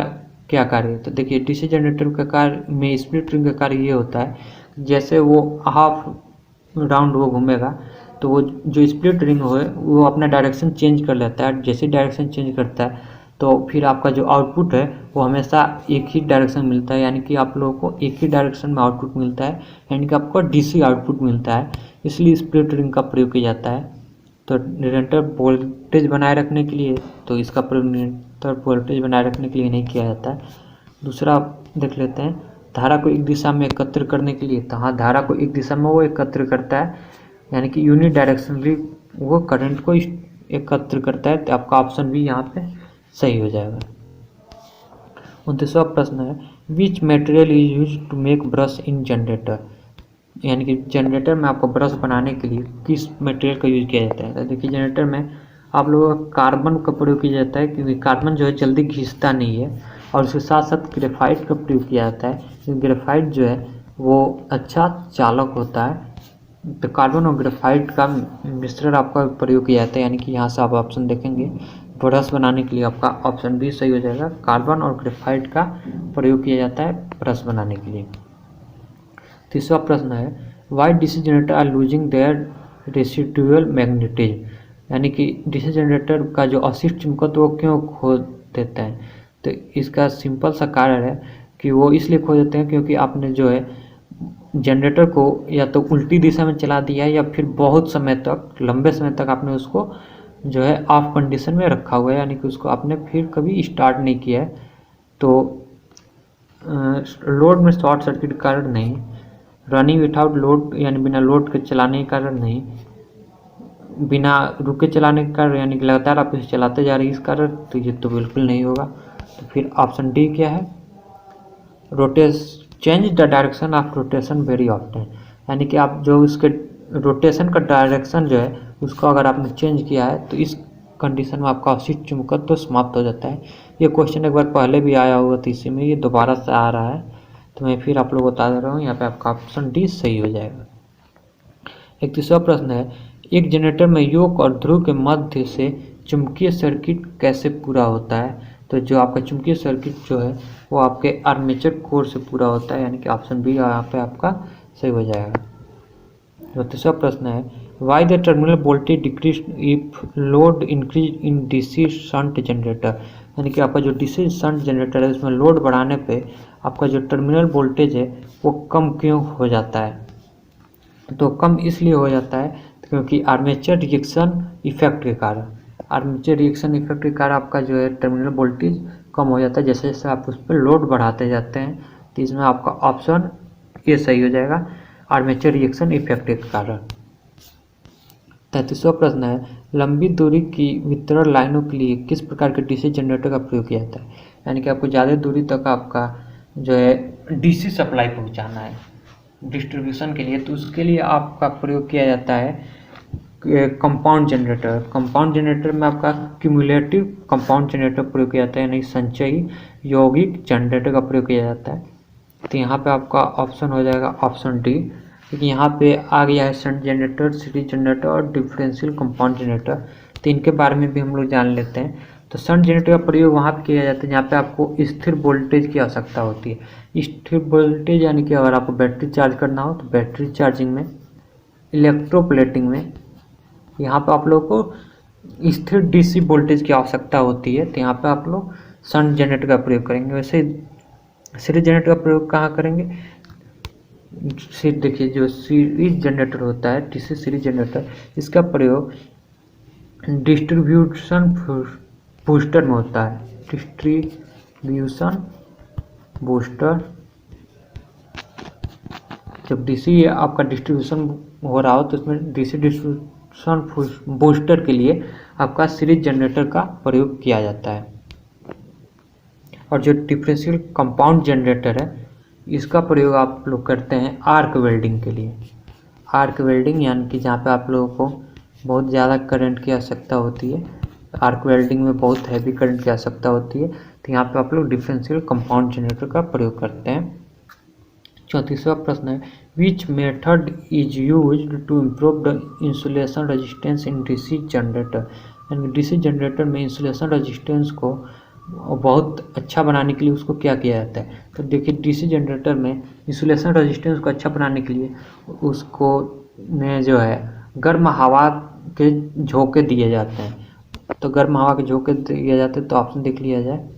क्या कार्य है। तो देखिए, डीसी जनरेटर का कार्य में स्प्लिट रिंग का कार्य ये होता है, जैसे वो हाफ राउंड वो घूमेगा तो वो जो स्प्लिट रिंग हो वो अपना डायरेक्शन चेंज कर लेता है। जैसे डायरेक्शन चेंज करता है तो फिर आपका जो आउटपुट है वो हमेशा एक ही डायरेक्शन मिलता है, यानी कि आप लोगों को एक ही डायरेक्शन में आउटपुट मिलता है, यानी कि आपको डीसी आउटपुट मिलता है। इसलिए स्प्लिट रिंग का प्रयोग किया जाता है। तो निरंतर वोल्टेज बनाए रखने के लिए तो इसका प्रयोग निरंतर वोल्टेज बनाए रखने के लिए नहीं किया जाता है। दूसरा देख लेते हैं, धारा को एक दिशा में एकत्र करने के लिए। तो हाँ, धारा को एक दिशा में वो एकत्र करता है, यानी कि यूनिट डायरेक्शनली वो करंट को एकत्र करता है। तो आपका ऑप्शन भी यहाँ पे सही हो जाएगा। 29वां प्रश्न है, which material is use to make brush in generator. यानी कि जनरेटर में आपको ब्रश बनाने के लिए किस मटेरियल का यूज किया जाता है। तो देखिए, जनरेटर में आप लोगों का कार्बन का प्रयोग किया जाता है, क्योंकि कार्बन जो है जल्दी घिसता नहीं है, और उसके साथ साथ ग्रेफाइट का प्रयोग किया जाता है, क्योंकि ग्रेफाइट जो है वो अच्छा चालक होता है। तो कार्बन और ग्रेफाइट का मिश्रण आपका प्रयोग किया जाता है, यानी कि यहाँ से आप ऑप्शन देखेंगे ब्रश बनाने के लिए आपका ऑप्शन भी सही हो जाएगा। कार्बन और ग्रेफाइट का प्रयोग किया जाता है ब्रश बनाने के लिए। 30वां प्रश्न है, why DC generator are losing their residual magnetism. यानी कि डीसी जनरेटर का जो अवशिष्ट चुंबकत्व वो क्यों खो देते हैं। तो इसका सिंपल सा कारण है कि वो इसलिए खो देते हैं क्योंकि आपने जो है जनरेटर को या तो उल्टी दिशा में चला दिया है या फिर बहुत समय तक, लंबे समय तक आपने उसको जो है ऑफ कंडीशन में रखा हुआ है, यानी कि उसको आपने फिर कभी स्टार्ट नहीं किया है। तो लोड में शॉर्ट सर्किट के कारण नहीं, रनिंग विदाउट लोड यानी बिना लोड के चलाने के कारण नहीं, बिना रुके चलाने के कारण यानी कि लगातार आप इसे चलाते जा रहे हैं इस कारण, तो ये तो बिल्कुल नहीं होगा। तो फिर ऑप्शन डी क्या है, change the direction of rotation very often. यानी कि आप जो उसके रोटेशन का डायरेक्शन जो है उसको अगर आपने चेंज किया है तो इस कंडीशन में आपका अवशिष्ट चुंबकत्व तो समाप्त हो जाता है। ये क्वेश्चन एक बार पहले भी आया हुआ था, इसी में ये दोबारा से आ रहा है, तो मैं फिर आप लोग बता दे रहा हूँ। यहाँ पे आपका ऑप्शन डी सही हो जाएगा। 31वां प्रश्न है, एक जनरेटर में योक और ध्रुव के मध्य से चुंबकीय सर्किट कैसे पूरा होता है। तो जो आपका चुंबकीय सर्किट जो है वो आपके आर्मेचर कोर से पूरा होता है, यानी कि ऑप्शन बी यहाँ पे आपका सही हो जाएगा। 32वां प्रश्न है, why the terminal voltage decrease if load increase in DC shunt generator. यानी कि आपका जो डीसी शंट जनरेटर है उसमें लोड बढ़ाने पे आपका जो टर्मिनल वोल्टेज है वो कम क्यों हो जाता है। तो कम इसलिए हो जाता है क्योंकि आर्मेचर रिएक्शन इफेक्ट के कारण, आर्मेचर रिएक्शन इफेक्ट के कारण आपका जो है टर्मिनल वोल्टेज कम हो जाता है जैसे जैसे आप उस पर लोड बढ़ाते जाते हैं। तो इसमें आपका ऑप्शन ये सही हो जाएगा, आर्मेचर रिएक्शन इफेक्ट के कारण। 33वां प्रश्न है, लंबी दूरी की वितरण लाइनों के लिए किस प्रकार के डीसी जनरेटर का प्रयोग किया जाता है। यानी कि आपको ज़्यादा दूरी तक आपका जो है डीसी सप्लाई पहुंचाना है डिस्ट्रीब्यूशन के लिए, तो उसके लिए आपका प्रयोग किया जाता है कंपाउंड जनरेटर। कंपाउंड जनरेटर में आपका क्यूमुलेटिव कंपाउंड जनरेटर प्रयोग किया जाता है, यानी संचयी यौगिक जनरेटर का प्रयोग किया जाता है। तो यहाँ पे आपका ऑप्शन हो जाएगा ऑप्शन डी, क्योंकि यहाँ पे आ गया है शंट जनरेटर, सीरीज जनरेटर और डिफरेंशियल कंपाउंड जनरेटर। तो इनके बारे में भी हम लोग जान लेते हैं। तो शंट जनरेटर का प्रयोग वहाँ पे किया जाता है जहाँ पे आपको स्थिर वोल्टेज की आवश्यकता होती है। स्थिर वोल्टेज यानी कि अगर आपको बैटरी चार्ज करना हो तो बैटरी चार्जिंग में, इलेक्ट्रोप्लेटिंग में, यहाँ पे आप लोग को स्थिर डीसी वोल्टेज की आवश्यकता होती है। तो यहाँ पे आप लोग शंट जनरेटर का प्रयोग करेंगे। वैसे सीरीज जनरेटर का प्रयोग कहाँ करेंगे? देखिए जो सीरीज जनरेटर होता है, डीसी सीरीज जनरेटर, इसका प्रयोग डिस्ट्रीब्यूशन बूस्टर में होता है। डिस्ट्रीब्यूशन बूस्टर, जब डीसी आपका डिस्ट्रीब्यूशन हो रहा हो तो उसमें डीसी डिस्ट्रीब्यूशन बूस्टर के लिए आपका सीरीज जनरेटर का प्रयोग किया जाता है। और जो डिफरेंशियल कंपाउंड जनरेटर है, इसका प्रयोग आप लोग करते हैं आर्क वेल्डिंग के लिए। आर्क वेल्डिंग यानी कि जहाँ पे आप लोगों को बहुत ज़्यादा करंट की आवश्यकता होती है, आर्क वेल्डिंग में बहुत हैवी करंट की आवश्यकता होती है, तो यहाँ पे आप लोग डिफरेंशियल कंपाउंड जनरेटर का प्रयोग करते हैं। 34वां प्रश्न है, which method is used to improve the insulation resistance in DC generator? यानी डीसी जनरेटर में इंसुलेशन रेजिस्टेंस को बहुत अच्छा बनाने के लिए उसको क्या किया जाता है? तो देखिए डीसी जनरेटर में इंसुलेशन रेजिस्टेंस को अच्छा बनाने के लिए उसको में जो है गर्म हवा के झोंके दिए जाते हैं। तो गर्म हवा के झोंके दिए जाते हैं, तो ऑप्शन देख लिया जाए।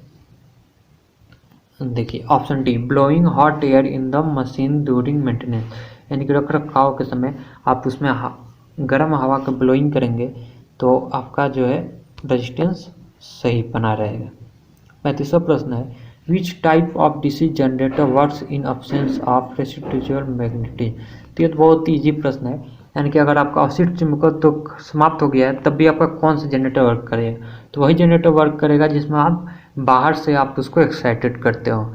देखिए option D, blowing hot air in the machine during maintenance, यानी कि रख रखाव के समय आप उसमें गर्म हवा का ब्लोइंग करेंगे तो आपका जो है रेजिस्टेंस सही बना रहेगा। 35वां प्रश्न है, which type of DC generator works in absence of residual magnetism? तो ये तो बहुत ईजी प्रश्न है, यानी कि अगर आपका अवशिष्ट चुंबकत्व तो समाप्त हो गया है तब भी आपका कौन सा जनरेटर वर्क करेगा? तो वही जनरेटर वर्क करेगा जिसमें आप बाहर से आप उसको एक्साइटेड करते हो।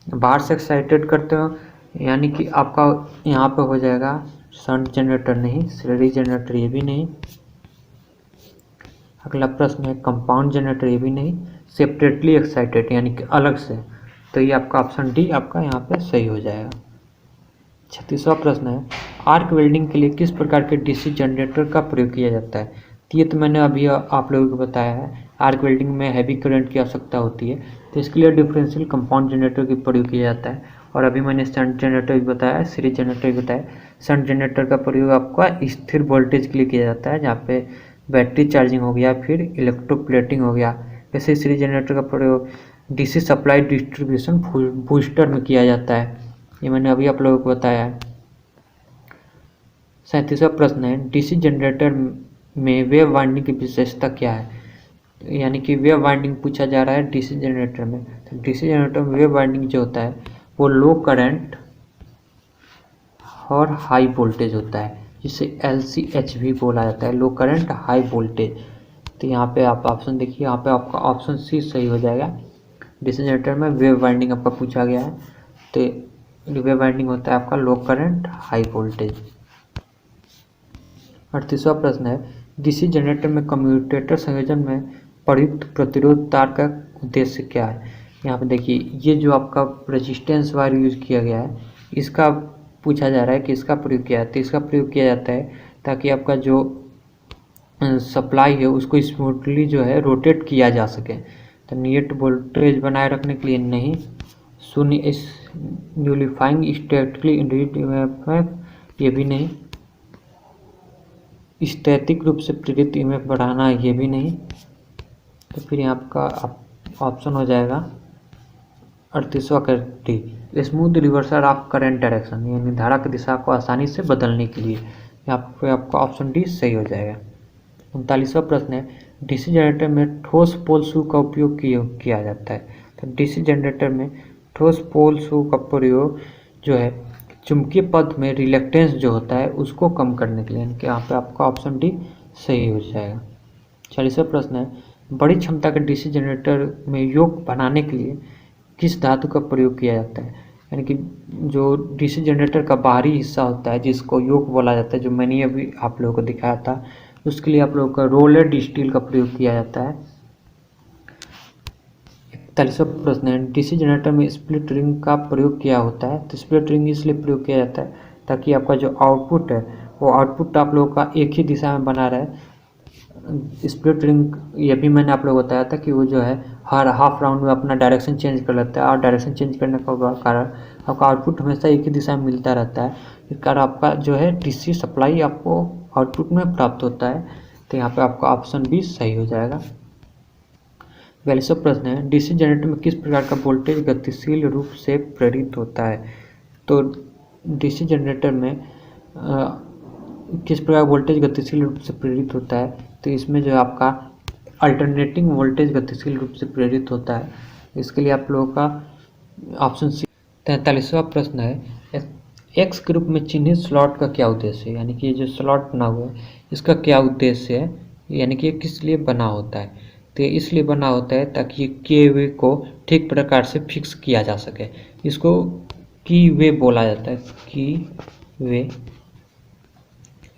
बाहर से एक्साइटेड करते हो यानी कि आपका यहाँ पे हो जाएगा शंट जनरेटर नहीं, सीरीज जनरेटर ये भी नहीं। अगला प्रश्न है कंपाउंड जनरेटर, ये भी नहीं। सेपरेटली एक्साइटेड यानी कि अलग से, तो ये आपका ऑप्शन डी आपका यहाँ पे सही हो जाएगा। 36वां प्रश्न है, आर्क वेल्डिंग के लिए किस प्रकार के डीसी जनरेटर का प्रयोग किया जाता है? तो ये तो मैंने अभी आप लोगों को बताया है, आर्क वेल्डिंग में हैवी करंट की आवश्यकता होती है, तो इसके लिए डिफरेंशियल कंपाउंड जनरेटर का प्रयोग किया जाता है। और अभी मैंने शंट जनरेटर भी बताया, सीरीज जनरेटर भी बताया। शंट जनरेटर का प्रयोग आपका स्थिर वोल्टेज के लिए किया जाता है, जहाँ पे बैटरी चार्जिंग हो गया, फिर इलेक्ट्रोप्लेटिंग हो गया। वैसे सीरीज जनरेटर का प्रयोग डीसी सप्लाई डिस्ट्रीब्यूशन बूस्टर में किया जाता है, ये मैंने अभी आप लोगों को बताया है। 37वां प्रश्न है, डीसी जनरेटर में वेव वाइंडिंग की विशेषता क्या है? यानी कि वेव वाइंडिंग पूछा जा रहा है डीसी जनरेटर में। तो डीसी जनरेटर में वेव वाइंडिंग जो होता है वो लो करंट और हाई वोल्टेज होता है, जिसे LCH भी बोला जाता है, लो करंट हाई वोल्टेज। तो यहाँ पे आप ऑप्शन देखिए, यहाँ पे आपका ऑप्शन सी सही हो जाएगा। डीसी जनरेटर में वेव वाइंडिंग आपका पूछा गया है, तो वेव वाइंडिंग होता है आपका लो करंट हाई वोल्टेज। 38वां प्रश्न है, डीसी जनरेटर में कम्यूटेटर संयोजन में प्रयुक्त प्रतिरोध तार का उद्देश्य क्या है? यहाँ पे देखिए ये जो आपका रेजिस्टेंस वायर यूज किया गया है, इसका पूछा जा रहा है कि इसका प्रयोग किया जाता है। इसका प्रयोग किया जाता है ताकि आपका जो सप्लाई है उसको स्मूथली जो है रोटेट किया जा सके। तो नेट वोल्टेज बनाए रखने के लिए नहीं, शून्य इस न्यूलिफाइंग स्टैटिकली इंड्यूस्ड ईएमएफ ये भी नहीं, स्थैतिक रूप से प्रेरित ईएमएफ बढ़ाना ये भी नहीं। तो फिर यहाँ का ऑप्शन हो जाएगा 38वां का D, smooth reversal of current direction, यानी धारा की दिशा को आसानी से बदलने के लिए। यहाँ पे आपका ऑप्शन डी सही हो जाएगा। 39वां प्रश्न है, डीसी जनरेटर में ठोस पोल शू का उपयोग किया जाता है। तो डीसी जनरेटर में ठोस पोल शू का प्रयोग जो है चुंबकीय पथ में रिलेक्टेंस जो होता है उसको कम करने के लिए, यानी कि यहाँ पे आपका ऑप्शन डी सही हो जाएगा। 40वां प्रश्न है, बड़ी क्षमता के डीसी जनरेटर में योक बनाने के लिए किस धातु का प्रयोग किया जाता है? यानी कि जो डीसी जनरेटर का बाहरी हिस्सा होता है जिसको योक बोला जाता है, जो मैंने अभी आप लोगों को दिखाया था, उसके लिए आप लोगों का रोलेड स्टील का प्रयोग किया जाता है। 41वां प्रश्न है, डीसी जनरेटर में स्प्लिट रिंग का प्रयोग किया होता है। तो स्प्लिट रिंग इसलिए प्रयोग किया जाता है ताकि आपका जो आउटपुट है वो आउटपुट आप लोगों का एक ही दिशा में बना रहे। स्प्लिट रिंग ये भी मैंने आप लोगों को बताया था कि वो जो है हर हाफ राउंड में अपना डायरेक्शन चेंज कर लेता है, और डायरेक्शन चेंज करने का कारण आपका आउटपुट हमेशा एक ही दिशा में मिलता रहता है। इस कारण आपका जो है डीसी सप्लाई आपको आउटपुट में प्राप्त होता है। तो यहाँ पे आपका ऑप्शन बी सही हो जाएगा। 42वां प्रश्न है, डीसी जनरेटर में किस प्रकार का वोल्टेज गतिशील रूप से प्रेरित होता है? तो डीसी जनरेटर में किस प्रकार वोल्टेज गतिशील रूप से प्रेरित होता है? तो इसमें जो है आपका अल्टरनेटिंग वोल्टेज गतिशील रूप से प्रेरित होता है। इसके लिए आप लोगों का ऑप्शन सी। 43वां प्रश्न है, एक्स ग्रुप में चिन्हित स्लॉट का क्या उद्देश्य है? यानी कि ये जो स्लॉट बना हुआ है इसका क्या उद्देश्य है, यानी कि ये किस लिए बना होता है? तो ये इसलिए बना होता है ताकि के वे को ठीक प्रकार से फिक्स किया जा सके। इसको की वे बोला जाता है, की वे।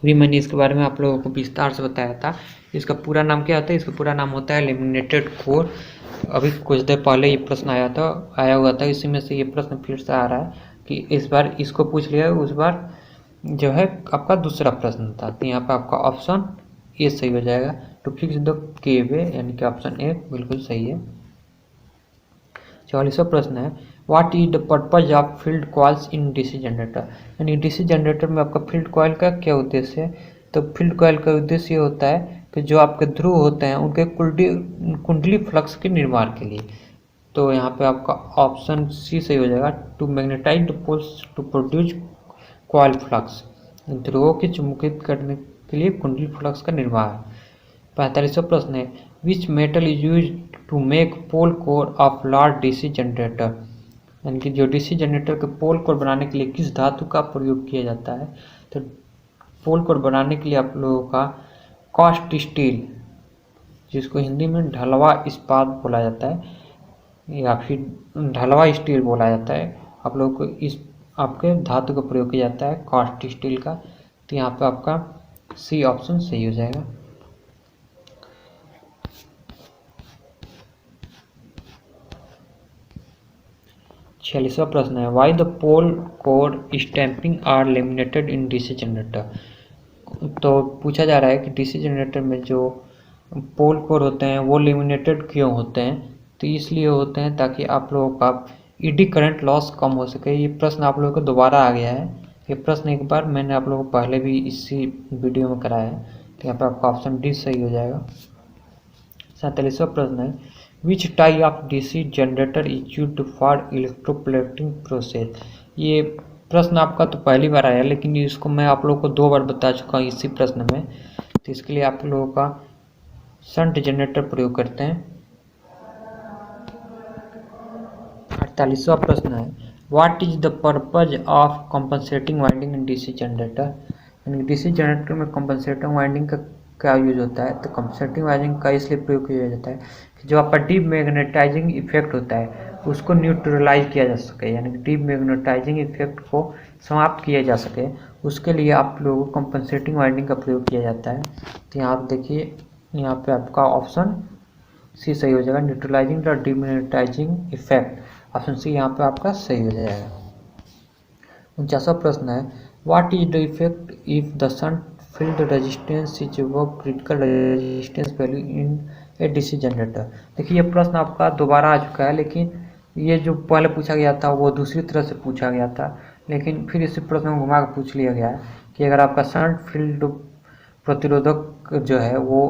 अभी मैंने इसके बारे में आप लोगों को विस्तार से बताया था। इसका पूरा नाम क्या होता है? इसका पूरा नाम होता है लेमिनेटेड कोर। अभी कुछ देर पहले ये प्रश्न आया हुआ था, इसी में से ये प्रश्न फिर से आ रहा है कि इस बार इसको पूछ लिया, उस बार जो है आपका दूसरा प्रश्न था। तो यहाँ पर आपका ऑप्शन ए सही हो जाएगा। टू फिक्स द के वे, यानी कि ऑप्शन ए बिल्कुल सही है। 44वां प्रश्न है, what is the purpose of field coils in DC generator? यानी डीसी जनरेटर में आपका फील्ड कॉइल का क्या उद्देश्य है? तो फील्ड कॉइल का उद्देश्य ये होता है कि जो आपके ध्रुव होते हैं उनके कुंडली फ्लक्स के निर्माण के लिए। तो यहाँ पे आपका ऑप्शन सी सही हो जाएगा। To magnetise the poles to produce coil flux, ध्रुवों की चुंबकित करने के लिए कुंडली फ्लक्स का निर्माण। 45वां प्रश्न है, which metal is use to make pole core of large DC generator? यानी कि जो डीसी जनरेटर के पोल कोर बनाने के लिए किस धातु का प्रयोग किया जाता है? तो पोल कोर बनाने के लिए आप लोगों का कास्ट स्टील, जिसको हिंदी में ढलवा इस्पात बोला जाता है या फिर ढलवा स्टील बोला जाता है, आप लोगों को इस आपके धातु का प्रयोग किया जाता है कास्ट स्टील का। तो यहाँ पे आपका सी ऑप्शन सही हो जाएगा। 46वां प्रश्न है, why the pole core stamping are laminated in DC generator? तो पूछा जा रहा है कि डीसी जनरेटर में जो पोल कोर होते हैं वो लेमिनेटेड क्यों होते हैं? तो इसलिए होते हैं ताकि आप लोगों का ईडी करंट लॉस कम हो सके। ये प्रश्न आप लोगों को दोबारा आ गया है। ये प्रश्न एक बार मैंने आप लोगों को पहले भी इसी वीडियो में कराया है। तो यहाँ पर आपका ऑप्शन डी सही हो जाएगा। 47वां प्रश्न है, which type of DC generator is used for electroplating process? ये प्रश्न आपका तो पहली बार आया, लेकिन इसको मैं आप लोगों को 2 बार बता चुका हूँ इसी प्रश्न में। तो इसके लिए आप लोगों का शंट जनरेटर प्रयोग करते हैं। 48वां प्रश्न है, what is the purpose of compensating winding in DC generator? यानी डीसी जनरेटर में कंपनसेटिंग वाइंडिंग का क्या यूज होता है? तो कंपनसेटिंग वाइंडिंग का इसलिए प्रयोग किया जाता है कि जो आपका डीमैग्नेटाइजिंग इफेक्ट होता है उसको न्यूट्रलाइज किया जा सके, यानी कि डीमैग्नेटाइजिंग इफेक्ट को समाप्त किया जा सके, उसके लिए आप लोगों को कंपनसेटिंग वाइंडिंग का प्रयोग किया जाता है। तो यहाँ आप देखिए, यहाँ पे आपका ऑप्शन सी सही हो जाएगा, neutralising the demagnetising effect. Option C यहाँ पे आपका सही हो जाएगा। 49वां प्रश्न है, what is the effect if the shunt field resistance is above critical resistance value in a DC generator? देखिए ये प्रश्न आपका दोबारा आ चुका है, लेकिन ये जो पहले पूछा गया था वो दूसरी तरह से पूछा गया था, लेकिन फिर इसी प्रश्न को घुमा कर पूछ लिया गया है कि अगर आपका शंट फील्ड प्रतिरोधक जो है वो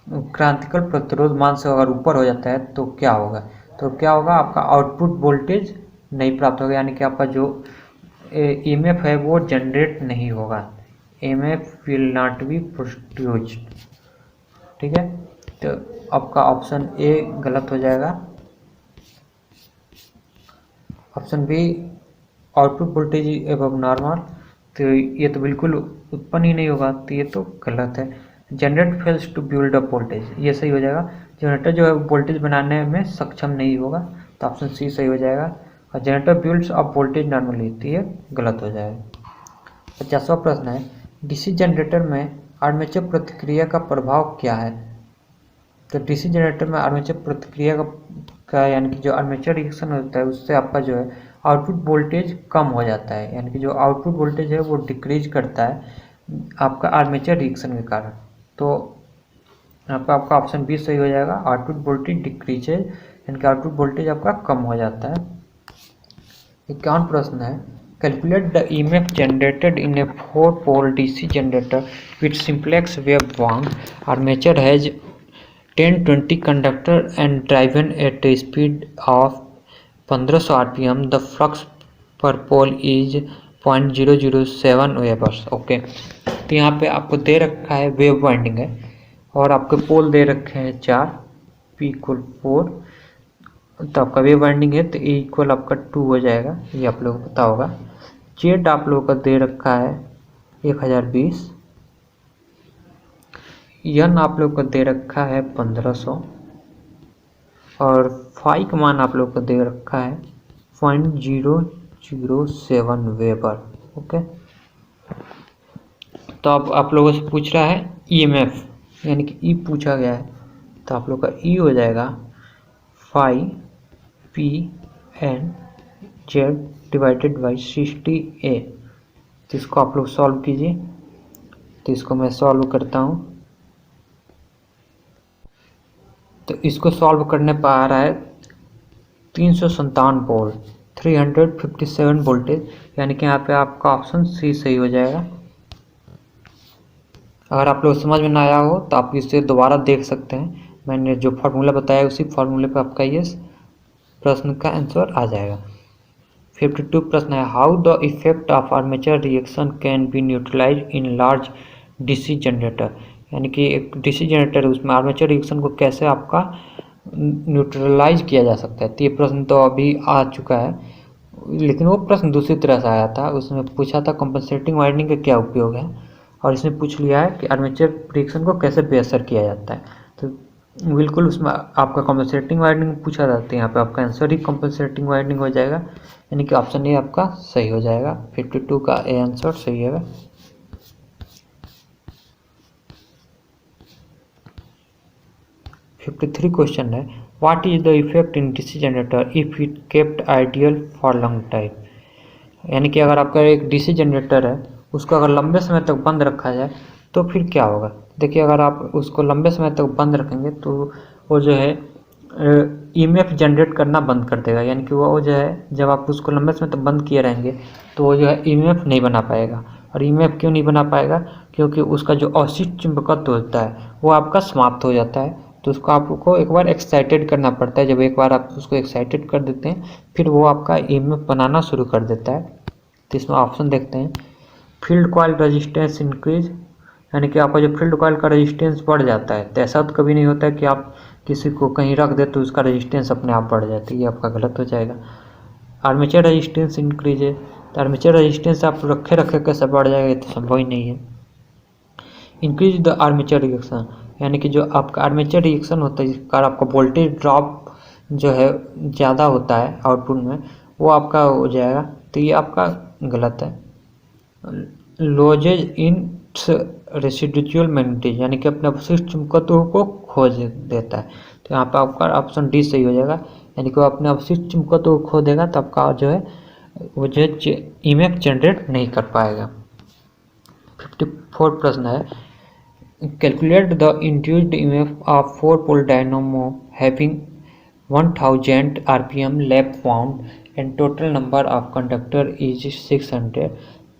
क्रांतिकल प्रतिरोध मान से अगर ऊपर हो जाता है तो क्या होगा? तो क्या होगा, आपका आउटपुट वोल्टेज नहीं प्राप्त होगा, यानी कि आपका जो ईएमएफ है वो जनरेट नहीं होगा। EMF will not be produced. ठीक है, तो आपका ऑप्शन ए गलत हो जाएगा। Option B output voltage above normal, तो ये तो बिल्कुल उत्पन्न ही नहीं होगा, तो ये तो गलत है। Generate fails to build up voltage, ये सही हो जाएगा। जनरेटर जो है वोल्टेज बनाने में सक्षम नहीं होगा, तो ऑप्शन सी सही हो जाएगा। और generator builds up voltage normally, तो ये गलत हो जाएगा। 50वां प्रश्न है, डीसी जनरेटर में आर्मेचर प्रतिक्रिया का प्रभाव क्या है? तो डीसी जनरेटर में आर्मेचर प्रतिक्रिया का यानी कि जो आर्मेचर रिएक्शन होता है उससे आपका जो है आउटपुट वोल्टेज कम हो जाता है, यानी कि जो आउटपुट वोल्टेज है वो डिक्रीज करता है आपका आर्मेचर रिएक्शन के कारण। तो यहाँ पर आपका ऑप्शन बी सही हो जाएगा, आउटपुट वोल्टेज डिक्रीजेज, यानी कि आउटपुट वोल्टेज आपका कम हो जाता है। 51वां प्रश्न है, calculate the EMF generated in a 4-पोल DC generator with simplex wave wound armature has 1020 conductor and driven at a speed of 1500 RPM, the flux per pole is 0.007 Weber's. Okay, तो यहाँ पे आपको दे रखा है वेव वाइंडिंग है और आपके पोल दे रखे हैं 4, P इक्वल 4, तो आपका वेव वाइंडिंग है तो E इक्वल आपका 2 हो जाएगा, ये आप लोगों को पता होगा। जेड आप लोगों का दे रखा है 1020, यन आप लोग को दे रखा है 1500 और फाई का मान आप लोग को दे रखा है 0.007 वेबर। ओके, तो अब आप लोगों से पूछ रहा है ईएमएफ यानी कि ई पूछा गया है, तो आप लोग का ई हो जाएगा 5P/N/Z डिवाइडेड बाई 60A। तो इसको आप लोग सॉल्व कीजिए, तो इसको मैं सॉल्व करता हूँ। तो इसको सॉल्व करने पर आ रहा है 357 वोल्ट, 357 वोल्टेज, यानी कि यहाँ पे आपका ऑप्शन सी सही हो जाएगा। अगर आप लोग समझ में ना आया हो तो आप इसे दोबारा देख सकते हैं, मैंने जो फार्मूला बताया उसी फार्मूले पे आपका ये प्रश्न का आंसर आ जाएगा। 52 प्रश्न है, how the effect of armature reaction can be neutralise in large DC generator, यानी कि एक डीसी जनरेटर है उसमें आर्मेचर रिएक्शन को कैसे आपका न्यूट्रलाइज किया जा सकता है। तो ये प्रश्न तो अभी आ चुका है, लेकिन वो प्रश्न दूसरी तरह से आया था, उसमें पूछा था कंपनसेटिंग वाइंडिंग का क्या उपयोग है, और इसमें पूछ लिया है कि आर्मेचर रिएक्शन को कैसे बेअसर किया जाता है। तो बिल्कुल उसमें आपका कंपनसेटिंग वाइंडिंग पूछा जाता है, यहाँ पे आपका आंसर ही कंपनसेटिंग वाइंडिंग हो जाएगा, यानी कि ऑप्शन ए आपका सही हो जाएगा। 52 का ए आंसर सही है। 53 क्वेश्चन है, what is the effect in DC generator if it kept ideal for long time, यानी कि अगर आपका एक डीसी जनरेटर है उसको अगर लंबे समय तक बंद रखा जाए तो फिर क्या होगा। देखिए, अगर आप उसको लंबे समय तक बंद रखेंगे तो वो जो है ईएमएफ जनरेट करना बंद कर देगा, यानी कि वो जो है जब आप उसको लंबे समय तक बंद किए रहेंगे तो वो जो है ईएमएफ नहीं बना पाएगा। और ईएमएफ क्यों नहीं बना पाएगा, क्योंकि उसका जो अवशिष्ट चुंबकत्व होता है वो आपका समाप्त हो जाता है, तो उसको आपको एक बार एक्साइटेड करना पड़ता है। जब एक बार आप उसको एक्साइटेड कर देते हैं फिर वो आपका ईएमएफ बनाना शुरू कर देता है। तो इसमें ऑप्शन देखते हैं, फील्ड कॉइल रेजिस्टेंस इंक्रीज, यानी कि आपका जो फील्ड कॉइल का रेजिस्टेंस बढ़ जाता है। तो ऐसा तो कभी नहीं होता है कि आप किसी को कहीं रख दे तो उसका रेजिस्टेंस अपने आप बढ़ जाती है, ये आपका गलत हो जाएगा। आर्मेचर रेजिस्टेंस इंक्रीज है, तो आर्मेचर रेजिस्टेंस आप रखे कैसे बढ़ जाएगा, ये तो संभव ही नहीं है। इंक्रीज द आर्मेचर रिएक्शन, यानी कि जो आपका आर्मेचर रिएक्शन होता है जिस कारण आपका वोल्टेज ड्रॉप जो है ज़्यादा होता है आउटपुट में, वो आपका हो जाएगा, तो ये आपका गलत है। लॉजेज इन रेसिडुअल मैग्नेटिज्म, यानी कि अपने अवशिष्ट चुंबकत्व को खोज देता है, तो यहाँ पर आपका ऑप्शन डी सही हो जाएगा, यानी कि वो अपने अवशिष्ट चुंबकत्व को खो देगा तो आपका जो है वो जो है ईएमएफ जनरेट नहीं कर पाएगा। 54 प्रश्न है, calculate the induced EMF of 4 pole dynamo having 1000 RPM lap wound and total number of conductor is 600,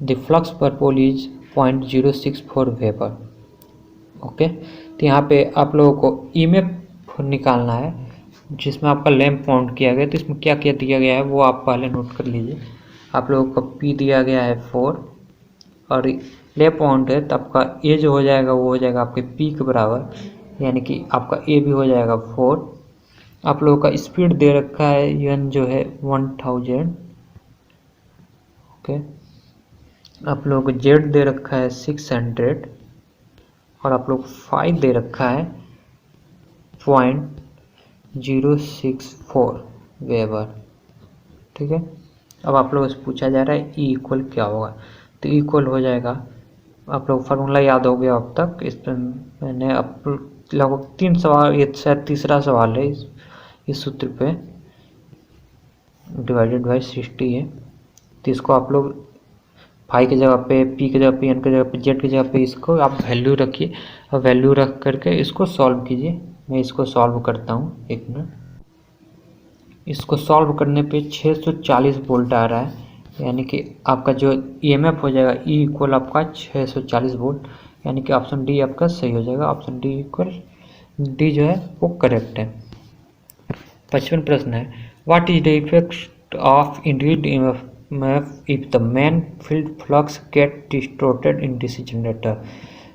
the flux per pole is 0.064 weber. Okay, तो यहाँ पे आप लोगों को ईएमएफ निकालना है जिसमें आपका लैंप वाउंड किया गया, तो इसमें क्या क्या दिया गया है वो आप पहले नोट कर लीजिए। आप लोगों को पी दिया गया है 4 और लैंप वाउंड है, तो आपका ए जो हो जाएगा वो हो जाएगा आपके पी के बराबर, यानी कि आपका ए भी हो जाएगा 4। आप लोगों का स्पीड दे रखा है एन जो है 1000। ओके, आप लोगों को जेड दे रखा है 600 और आप लोग 5 दे रखा है 0.064 वेबर। ठीक है, अब आप लोगों से पूछा जा रहा है ई इक्वल क्या होगा, तो ई इक्वल हो जाएगा, आप लोग फार्मूला याद हो गया अब तक। इस पर मैंने अब लगभग 3 सवाल, ये शायद तीसरा सवाल है इस सूत्र पे, डिवाइडेड बाई 60 है, तो इसको आप लोग फाई की जगह पे, पी की जगह पे, एन की जगह पे, जेड की जगह पे इसको आप वैल्यू रखिए और वैल्यू रख करके इसको सॉल्व कीजिए। मैं इसको सॉल्व करता हूँ, एक मिनट। इसको सॉल्व करने पे 640 वोल्ट आ रहा है, यानी कि आपका जो ईएमएफ हो जाएगा ई इक्वल आपका 640 वोल्ट, यानी कि ऑप्शन डी आपका सही हो जाएगा। ऑप्शन डी इक्वल डी जो है वो करेक्ट है। 55 प्रश्न है, what is the effect of induced EMF if the main field flux get distorted in DC generator.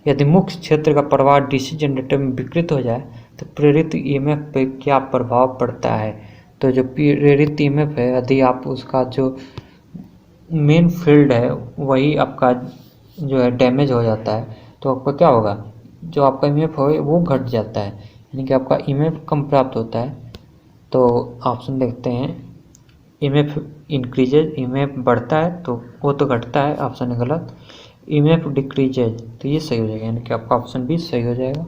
यदि मुख्य क्षेत्र का प्रवाह डीसी जनरेटर में विकृत हो जाए तो प्रेरित ईएमएफ पे क्या प्रभाव पड़ता है। तो जो प्रेरित ईएमएफ है, यदि आप उसका जो मेन फील्ड है वही आपका जो है डैमेज हो जाता है तो आपका क्या होगा, जो आपका ईएमएफ हो वो घट जाता है, यानी कि आपका ईएमएफ कम प्राप्त होता है। तो ऑप्शन देखते हैं, ईएमएफ इंक्रीजेज, ईएमएफ बढ़ता है तो वो तो घटता है, ऑप्शन है गलत। ईएमएफ डिक्रीजेज, तो ये सही हो जाएगा, यानी कि आपका ऑप्शन भी सही हो जाएगा।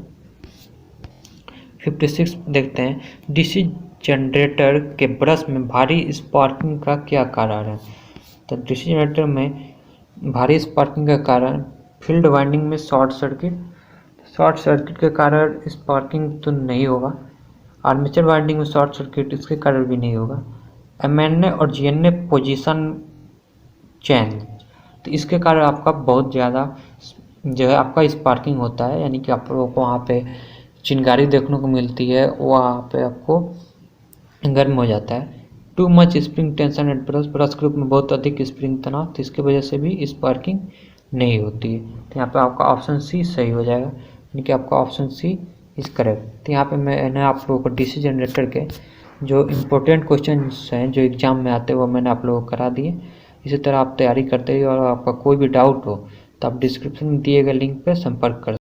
56 देखते हैं, डीसी जनरेटर के ब्रश में भारी स्पार्किंग का क्या कारण है। तो डीसी जनरेटर में भारी स्पार्किंग का कारण फील्ड वाइंडिंग में शॉर्ट सर्किट के कारण स्पार्किंग तो नहीं होगा। आर्मेचर वाइंडिंग में शॉर्ट सर्किट इसके कारण भी नहीं होगा। एमएनए और जीएनए पोजीशन चेंज, तो इसके कारण आपका बहुत ज़्यादा जो है आपका स्पार्किंग होता है, यानी कि आप लोगों को वहाँ पे चिंगारी देखने को मिलती है, वहाँ पे आपको गर्म हो जाता है। Too much spring tension eight brush group में बहुत अधिक स्प्रिंग तनाव, तो इसकी वजह से भी स्पार्किंग नहीं होती है। तो यहाँ पे आपका ऑप्शन सी सही हो जाएगा, यानी कि आपका ऑप्शन सी इज करेक्ट। तो यहाँ पे मैंने आप लोगों को डीसी जनरेटर के जो इम्पोर्टेंट क्वेश्चन हैं जो एग्जाम में आते हैं वो मैंने आप लोगों को करा दिए। इसी तरह आप तैयारी करते रहिए और आपका कोई भी डाउट हो तो आप डिस्क्रिप्शन में दिए गए लिंक पर संपर्क कर